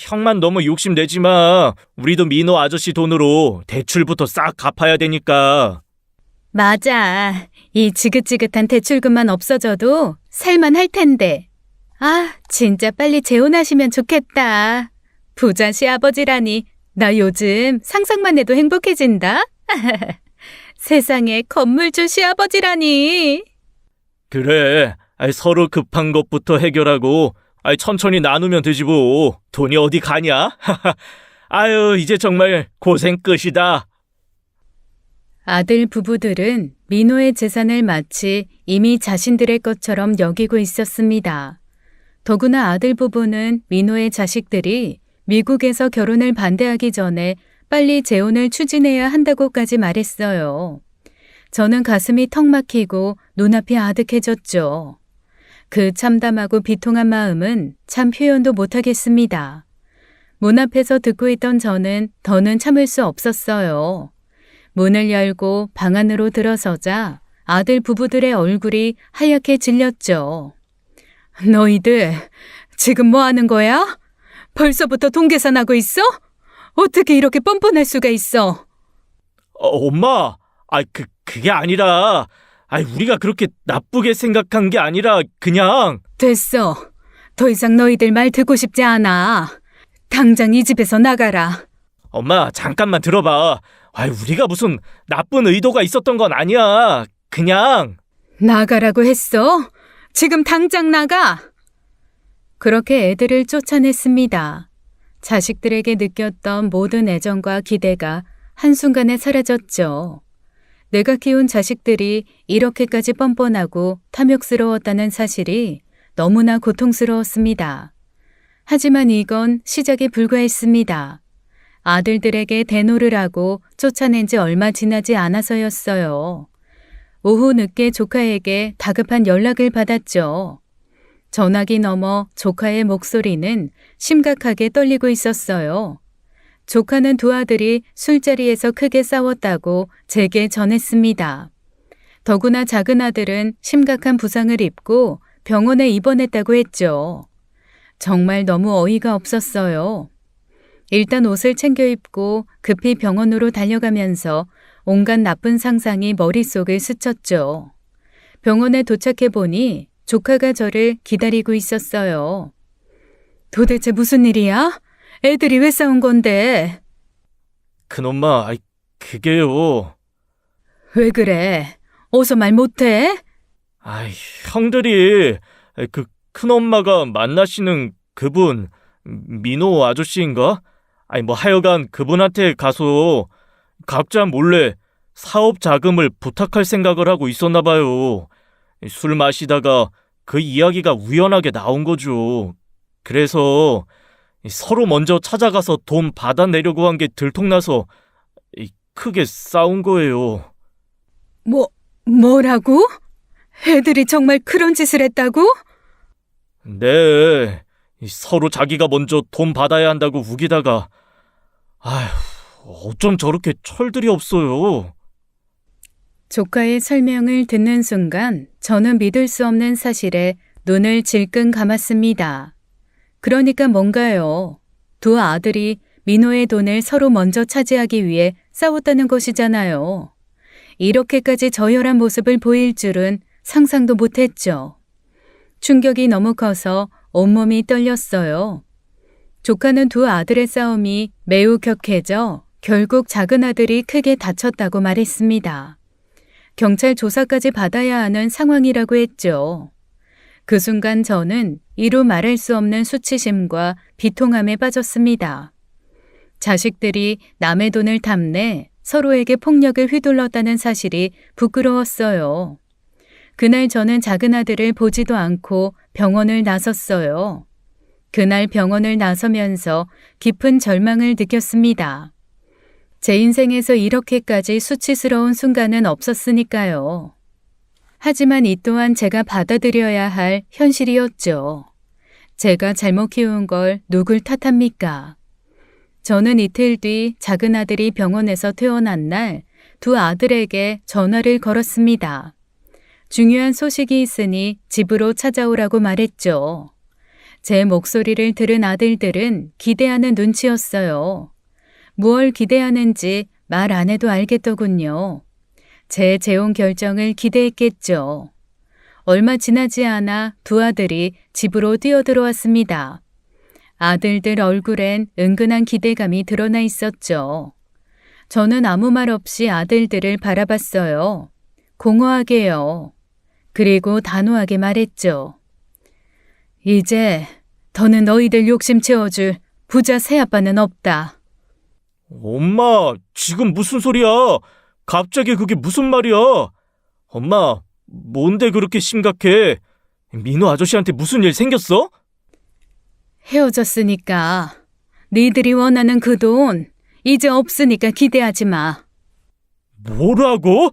형만 너무 욕심내지 마. 우리도 민호 아저씨 돈으로 대출부터 싹 갚아야 되니까. 맞아. 이 지긋지긋한 대출금만 없어져도 살만할 텐데. 진짜 빨리 재혼하시면 좋겠다. 부자 시아버지라니. 나 요즘 상상만 해도 행복해진다. 세상에 건물주 시아버지라니. 그래. 서로 급한 것부터 해결하고 천천히 나누면 되지 뭐. 돈이 어디 가냐? 이제 정말 고생 끝이다. 아들 부부들은 민호의 재산을 마치 이미 자신들의 것처럼 여기고 있었습니다. 더구나 아들 부부는 민호의 자식들이 미국에서 결혼을 반대하기 전에 빨리 재혼을 추진해야 한다고까지 말했어요. 저는 가슴이 턱 막히고 눈앞이 아득해졌죠. 그 참담하고 비통한 마음은 참 표현도 못하겠습니다. 문 앞에서 듣고 있던 저는 더는 참을 수 없었어요. 문을 열고 방 안으로 들어서자 아들 부부들의 얼굴이 하얗게 질렸죠. 너희들 지금 뭐 하는 거야? 벌써부터 돈 계산하고 있어? 어떻게 이렇게 뻔뻔할 수가 있어? 엄마, 그게 아니라, 우리가 그렇게 나쁘게 생각한 게 아니라 그냥. 됐어. 더 이상 너희들 말 듣고 싶지 않아. 당장 이 집에서 나가라. 엄마, 잠깐만 들어봐. 우리가 무슨 나쁜 의도가 있었던 건 아니야. 그냥. 나가라고 했어? 지금 당장 나가! 그렇게 애들을 쫓아냈습니다. 자식들에게 느꼈던 모든 애정과 기대가 한순간에 사라졌죠. 내가 키운 자식들이 이렇게까지 뻔뻔하고 탐욕스러웠다는 사실이 너무나 고통스러웠습니다. 하지만 이건 시작에 불과했습니다. 아들들에게 대노를 하고 쫓아낸 지 얼마 지나지 않아서였어요. 오후 늦게 조카에게 다급한 연락을 받았죠. 전화기 너머 조카의 목소리는 심각하게 떨리고 있었어요. 조카는 두 아들이 술자리에서 크게 싸웠다고 제게 전했습니다. 더구나 작은 아들은 심각한 부상을 입고 병원에 입원했다고 했죠. 정말 너무 어이가 없었어요. 일단 옷을 챙겨 입고 급히 병원으로 달려가면서 온갖 나쁜 상상이 머릿속을 스쳤죠. 병원에 도착해 보니 조카가 저를 기다리고 있었어요. 도대체 무슨 일이야? 애들이 왜 싸운 건데? 큰엄마, 그게요. 왜 그래? 어서 말 못해? 형들이 그 큰엄마가 만나시는 그분, 민호 아저씨인가? 하여간 그분한테 가서 각자 몰래 사업 자금을 부탁할 생각을 하고 있었나 봐요. 술 마시다가 그 이야기가 우연하게 나온 거죠. 그래서 서로 먼저 찾아가서 돈 받아내려고 한 게 들통나서 크게 싸운 거예요. 뭐라고? 애들이 정말 그런 짓을 했다고? 네, 서로 자기가 먼저 돈 받아야 한다고 우기다가 어쩜 저렇게 철들이 없어요. 조카의 설명을 듣는 순간 저는 믿을 수 없는 사실에 눈을 질끈 감았습니다. 그러니까 뭔가요? 두 아들이 민호의 돈을 서로 먼저 차지하기 위해 싸웠다는 것이잖아요. 이렇게까지 저열한 모습을 보일 줄은 상상도 못했죠. 충격이 너무 커서 온몸이 떨렸어요. 조카는 두 아들의 싸움이 매우 격해져 결국 작은 아들이 크게 다쳤다고 말했습니다. 경찰 조사까지 받아야 하는 상황이라고 했죠. 그 순간 저는 이루 말할 수 없는 수치심과 비통함에 빠졌습니다. 자식들이 남의 돈을 탐내 서로에게 폭력을 휘둘렀다는 사실이 부끄러웠어요. 그날 저는 작은 아들을 보지도 않고 병원을 나섰어요. 그날 병원을 나서면서 깊은 절망을 느꼈습니다. 제 인생에서 이렇게까지 수치스러운 순간은 없었으니까요. 하지만 이 또한 제가 받아들여야 할 현실이었죠. 제가 잘못 키운 걸 누굴 탓합니까? 저는 이틀 뒤 작은 아들이 병원에서 퇴원한 날 두 아들에게 전화를 걸었습니다. 중요한 소식이 있으니 집으로 찾아오라고 말했죠. 제 목소리를 들은 아들들은 기대하는 눈치였어요. 무얼 기대하는지 말 안 해도 알겠더군요. 제 재혼 결정을 기대했겠죠. 얼마 지나지 않아 두 아들이 집으로 뛰어들어왔습니다. 아들들 얼굴엔 은근한 기대감이 드러나 있었죠. 저는 아무 말 없이 아들들을 바라봤어요. 공허하게요. 그리고 단호하게 말했죠. 이제 더는 너희들 욕심 채워줄 부자 새아빠는 없다. 엄마, 지금 무슨 소리야? 갑자기 그게 무슨 말이야? 엄마, 뭔데 그렇게 심각해? 민호 아저씨한테 무슨 일 생겼어? 헤어졌으니까 니들이 원하는 그 돈 이제 없으니까 기대하지 마. 뭐라고?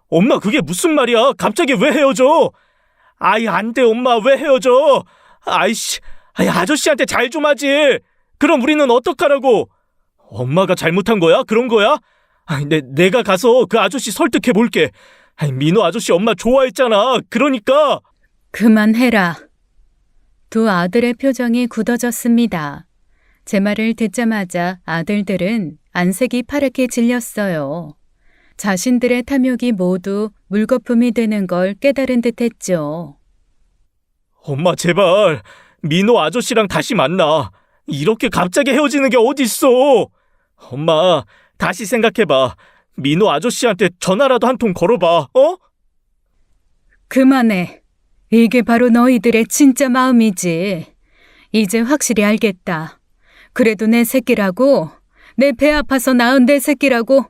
엄마, 그게 무슨 말이야? 갑자기 왜 헤어져? 안 돼, 엄마, 왜 헤어져? 아저씨한테 잘 좀 하지. 그럼 우리는 어떡하라고? 엄마가 잘못한 거야? 그런 거야? 내가 가서 그 아저씨 설득해 볼게. 민호 아저씨 엄마 좋아했잖아. 그러니까. 그만해라. 두 아들의 표정이 굳어졌습니다. 제 말을 듣자마자 아들들은 안색이 파랗게 질렸어요. 자신들의 탐욕이 모두 물거품이 되는 걸 깨달은 듯했죠. 엄마, 제발 민호 아저씨랑 다시 만나. 이렇게 갑자기 헤어지는 게 어딨어? 엄마, 다시 생각해봐. 민호 아저씨한테 전화라도 한 통 걸어봐, 어? 그만해. 이게 바로 너희들의 진짜 마음이지. 이제 확실히 알겠다. 그래도 내 새끼라고, 내 배 아파서 낳은 내 새끼라고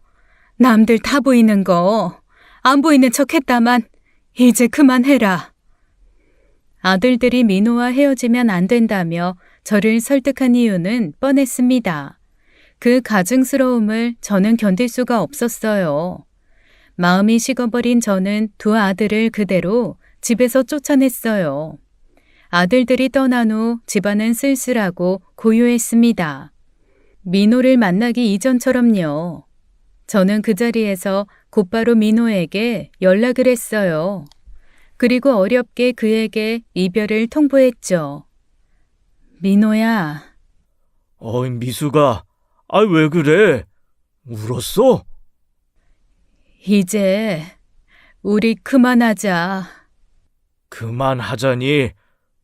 남들 다 보이는 거 안 보이는 척 했다만 이제 그만해라. 아들들이 민호와 헤어지면 안 된다며 저를 설득한 이유는 뻔했습니다. 그 가증스러움을 저는 견딜 수가 없었어요. 마음이 식어버린 저는 두 아들을 그대로 집에서 쫓아냈어요. 아들들이 떠난 후 집안은 쓸쓸하고 고요했습니다. 민호를 만나기 이전처럼요. 저는 그 자리에서 곧바로 민호에게 연락을 했어요. 그리고 어렵게 그에게 이별을 통보했죠. 민호야. 어이, 미수가, 왜 그래? 울었어? 이제 우리 그만하자. 그만하자니.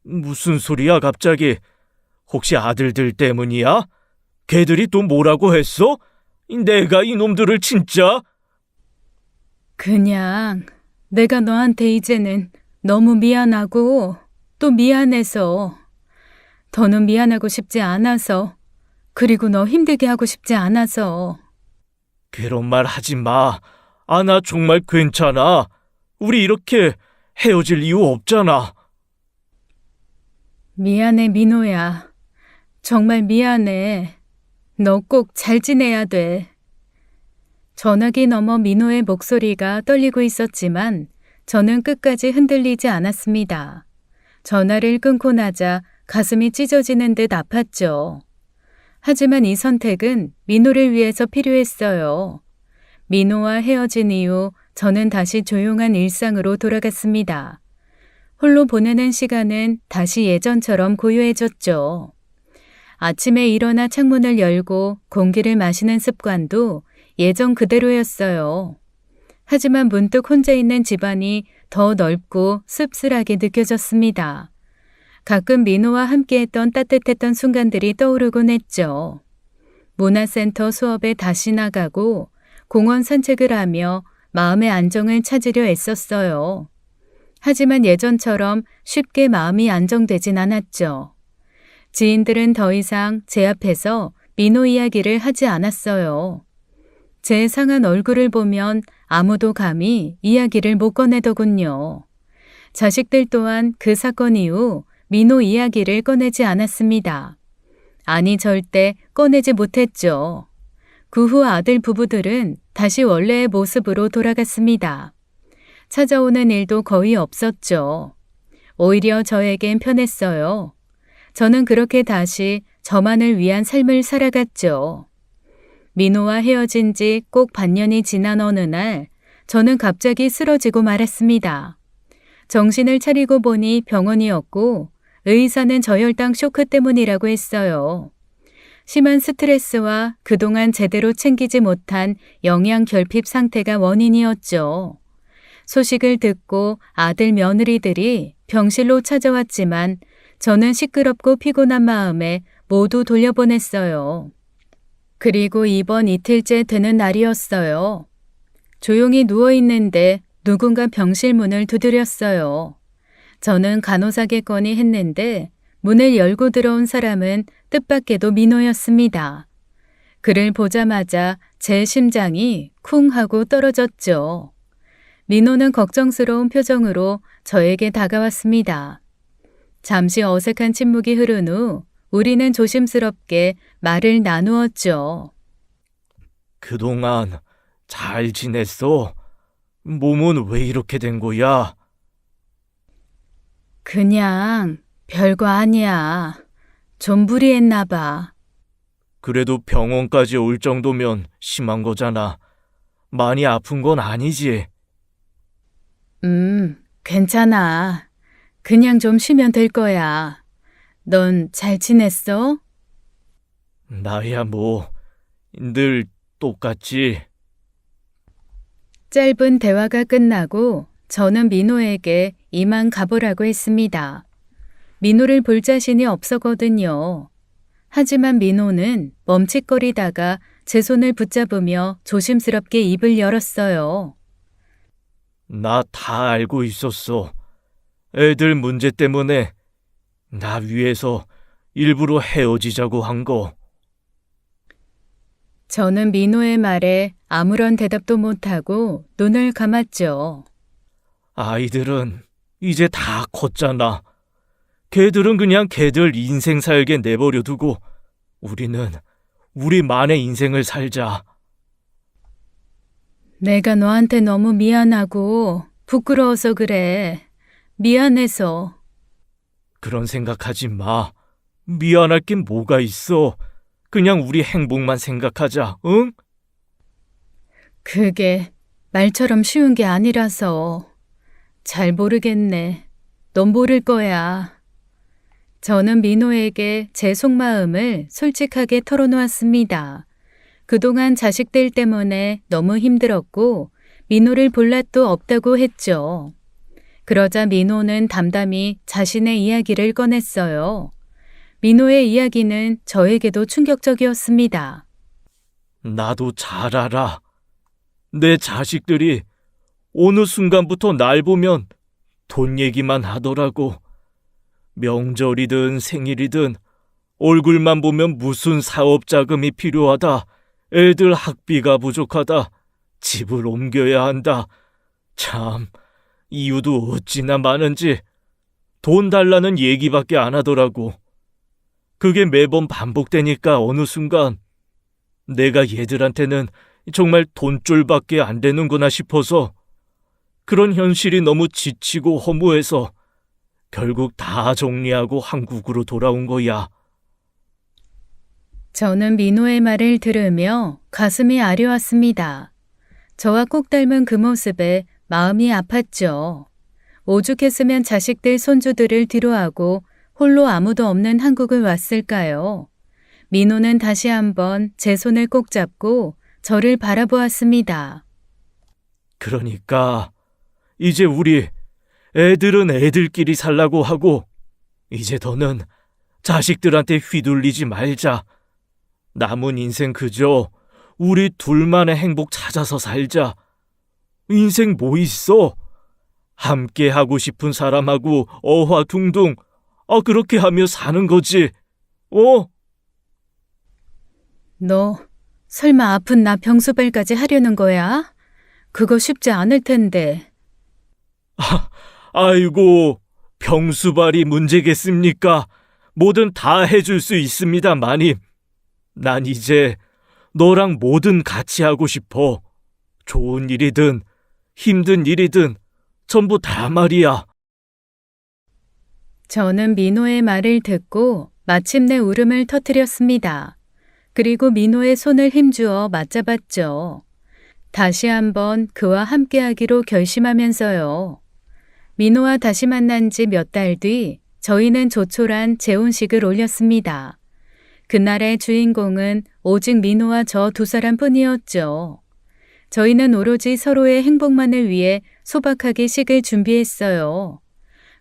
무슨 소리야, 갑자기? 혹시 아들들 때문이야? 걔들이 또 뭐라고 했어? 내가 이놈들을 진짜? 그냥 내가 너한테 이제는 너무 미안하고 또 미안해서 더는 미안하고 싶지 않아서 그리고 너 힘들게 하고 싶지 않아서. 그런 말 하지 마. 나 정말 괜찮아. 우리 이렇게 헤어질 이유 없잖아. 미안해 민호야. 정말 미안해. 너 꼭 잘 지내야 돼. 전화기 너머 민호의 목소리가 떨리고 있었지만 저는 끝까지 흔들리지 않았습니다. 전화를 끊고 나자 가슴이 찢어지는 듯 아팠죠. 하지만 이 선택은 민호를 위해서 필요했어요. 민호와 헤어진 이후 저는 다시 조용한 일상으로 돌아갔습니다. 홀로 보내는 시간은 다시 예전처럼 고요해졌죠. 아침에 일어나 창문을 열고 공기를 마시는 습관도 예전 그대로였어요. 하지만 문득 혼자 있는 집안이 더 넓고 씁쓸하게 느껴졌습니다. 가끔 민호와 함께했던 따뜻했던 순간들이 떠오르곤 했죠. 문화센터 수업에 다시 나가고 공원 산책을 하며 마음의 안정을 찾으려 애썼어요. 하지만 예전처럼 쉽게 마음이 안정되진 않았죠. 지인들은 더 이상 제 앞에서 민호 이야기를 하지 않았어요. 제 상한 얼굴을 보면 아무도 감히 이야기를 못 꺼내더군요. 자식들 또한 그 사건 이후 민호 이야기를 꺼내지 않았습니다. 아니, 절대 꺼내지 못했죠. 그 후 아들 부부들은 다시 원래의 모습으로 돌아갔습니다. 찾아오는 일도 거의 없었죠. 오히려 저에겐 편했어요. 저는 그렇게 다시 저만을 위한 삶을 살아갔죠. 민호와 헤어진 지 꼭 반년이 지난 어느 날 저는 갑자기 쓰러지고 말았습니다. 정신을 차리고 보니 병원이었고 의사는 저혈당 쇼크 때문이라고 했어요. 심한 스트레스와 그동안 제대로 챙기지 못한 영양 결핍 상태가 원인이었죠. 소식을 듣고 아들 며느리들이 병실로 찾아왔지만 저는 시끄럽고 피곤한 마음에 모두 돌려보냈어요. 그리고 입원 이틀째 되는 날이었어요. 조용히 누워있는데 누군가 병실 문을 두드렸어요. 저는 간호사겠거니 했는데 문을 열고 들어온 사람은 뜻밖에도 민호였습니다. 그를 보자마자 제 심장이 쿵 하고 떨어졌죠. 민호는 걱정스러운 표정으로 저에게 다가왔습니다. 잠시 어색한 침묵이 흐른 후 우리는 조심스럽게 말을 나누었죠. 그동안 잘 지냈어? 몸은 왜 이렇게 된 거야? 그냥 별거 아니야. 좀 무리했나 봐. 그래도 병원까지 올 정도면 심한 거잖아. 많이 아픈 건 아니지? 괜찮아. 그냥 좀 쉬면 될 거야. 넌 잘 지냈어? 나야 뭐, 늘 똑같지. 짧은 대화가 끝나고 저는 민호에게 이만 가보라고 했습니다. 민호를 볼 자신이 없었거든요. 하지만 민호는 멈칫거리다가 제 손을 붙잡으며 조심스럽게 입을 열었어요. 나 다 알고 있었어. 애들 문제 때문에 나 위해서 일부러 헤어지자고 한 거. 저는 민호의 말에 아무런 대답도 못하고 눈을 감았죠. 아이들은 이제 다 컸잖아. 걔들은 그냥 걔들 인생 살게 내버려 두고 우리는 우리만의 인생을 살자. 내가 너한테 너무 미안하고 부끄러워서 그래. 미안해서. 그런 생각하지 마. 미안할 게 뭐가 있어. 그냥 우리 행복만 생각하자, 응? 그게 말처럼 쉬운 게 아니라서. 잘 모르겠네. 넌 모를 거야. 저는 민호에게 제 속마음을 솔직하게 털어놓았습니다. 그동안 자식들 때문에 너무 힘들었고 민호를 볼 낯도 없다고 했죠. 그러자 민호는 담담히 자신의 이야기를 꺼냈어요. 민호의 이야기는 저에게도 충격적이었습니다. 나도 잘 알아. 내 자식들이 어느 순간부터 날 보면 돈 얘기만 하더라고. 명절이든 생일이든 얼굴만 보면 무슨 사업 자금이 필요하다. 애들 학비가 부족하다. 집을 옮겨야 한다. 참, 이유도 어찌나 많은지 돈 달라는 얘기밖에 안 하더라고. 그게 매번 반복되니까 어느 순간 내가 얘들한테는 정말 돈줄밖에 안 되는구나 싶어서 그런 현실이 너무 지치고 허무해서 결국 다 정리하고 한국으로 돌아온 거야. 저는 민호의 말을 들으며 가슴이 아려왔습니다. 저와 꼭 닮은 그 모습에 마음이 아팠죠. 오죽했으면 자식들 손주들을 뒤로하고 홀로 아무도 없는 한국을 왔을까요? 민호는 다시 한번 제 손을 꼭 잡고 저를 바라보았습니다. 그러니까 이제 우리 애들은 애들끼리 살라고 하고 이제 더는 자식들한테 휘둘리지 말자. 남은 인생 그저 우리 둘만의 행복 찾아서 살자. 인생 뭐 있어? 함께 하고 싶은 사람하고 어화둥둥 그렇게 하며 사는 거지. 너 설마 아픈 나 병수발까지 하려는 거야? 그거 쉽지 않을 텐데. 아이고, 병수발이 문제겠습니까? 뭐든 다 해줄 수 있습니다, 마님. 난 이제 너랑 뭐든 같이 하고 싶어. 좋은 일이든 힘든 일이든 전부 다 말이야. 저는 민호의 말을 듣고 마침내 울음을 터뜨렸습니다. 그리고 민호의 손을 힘주어 맞잡았죠. 다시 한번 그와 함께하기로 결심하면서요. 민호와 다시 만난 지 몇 달 뒤 저희는 조촐한 재혼식을 올렸습니다. 그날의 주인공은 오직 민호와 저 두 사람뿐이었죠. 저희는 오로지 서로의 행복만을 위해 소박하게 식을 준비했어요.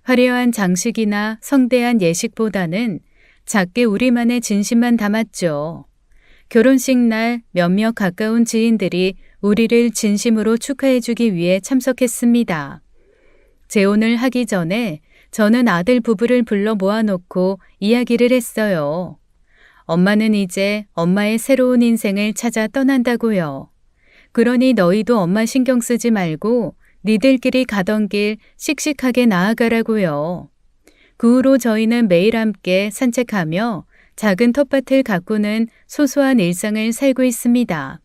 화려한 장식이나 성대한 예식보다는 작게 우리만의 진심만 담았죠. 결혼식 날 몇몇 가까운 지인들이 우리를 진심으로 축하해주기 위해 참석했습니다. 재혼을 하기 전에 저는 아들 부부를 불러 모아놓고 이야기를 했어요. 엄마는 이제 엄마의 새로운 인생을 찾아 떠난다고요. 그러니 너희도 엄마 신경 쓰지 말고 니들끼리 가던 길 씩씩하게 나아가라고요. 그 후로 저희는 매일 함께 산책하며 작은 텃밭을 가꾸는 소소한 일상을 살고 있습니다.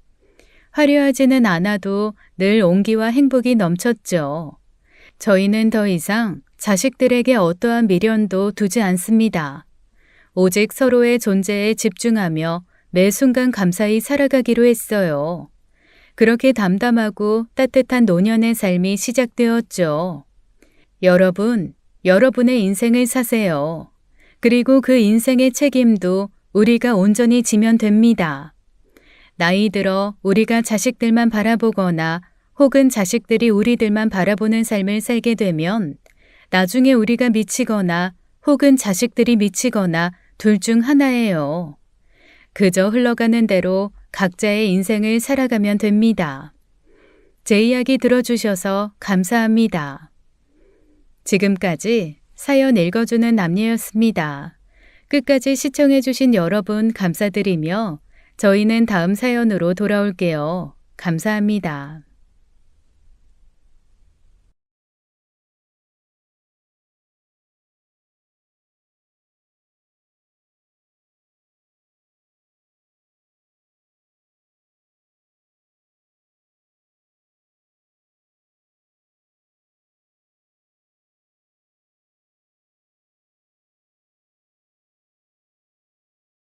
화려하지는 않아도 늘 온기와 행복이 넘쳤죠. 저희는 더 이상 자식들에게 어떠한 미련도 두지 않습니다. 오직 서로의 존재에 집중하며 매 순간 감사히 살아가기로 했어요. 그렇게 담담하고 따뜻한 노년의 삶이 시작되었죠. 여러분, 여러분의 인생을 사세요. 그리고 그 인생의 책임도 우리가 온전히 지면 됩니다. 나이 들어 우리가 자식들만 바라보거나 혹은 자식들이 우리들만 바라보는 삶을 살게 되면 나중에 우리가 미치거나 혹은 자식들이 미치거나 둘 중 하나예요. 그저 흘러가는 대로 각자의 인생을 살아가면 됩니다. 제 이야기 들어주셔서 감사합니다. 지금까지 사연 읽어주는 남녀였습니다. 끝까지 시청해주신 여러분 감사드리며 저희는 다음 사연으로 돌아올게요. 감사합니다.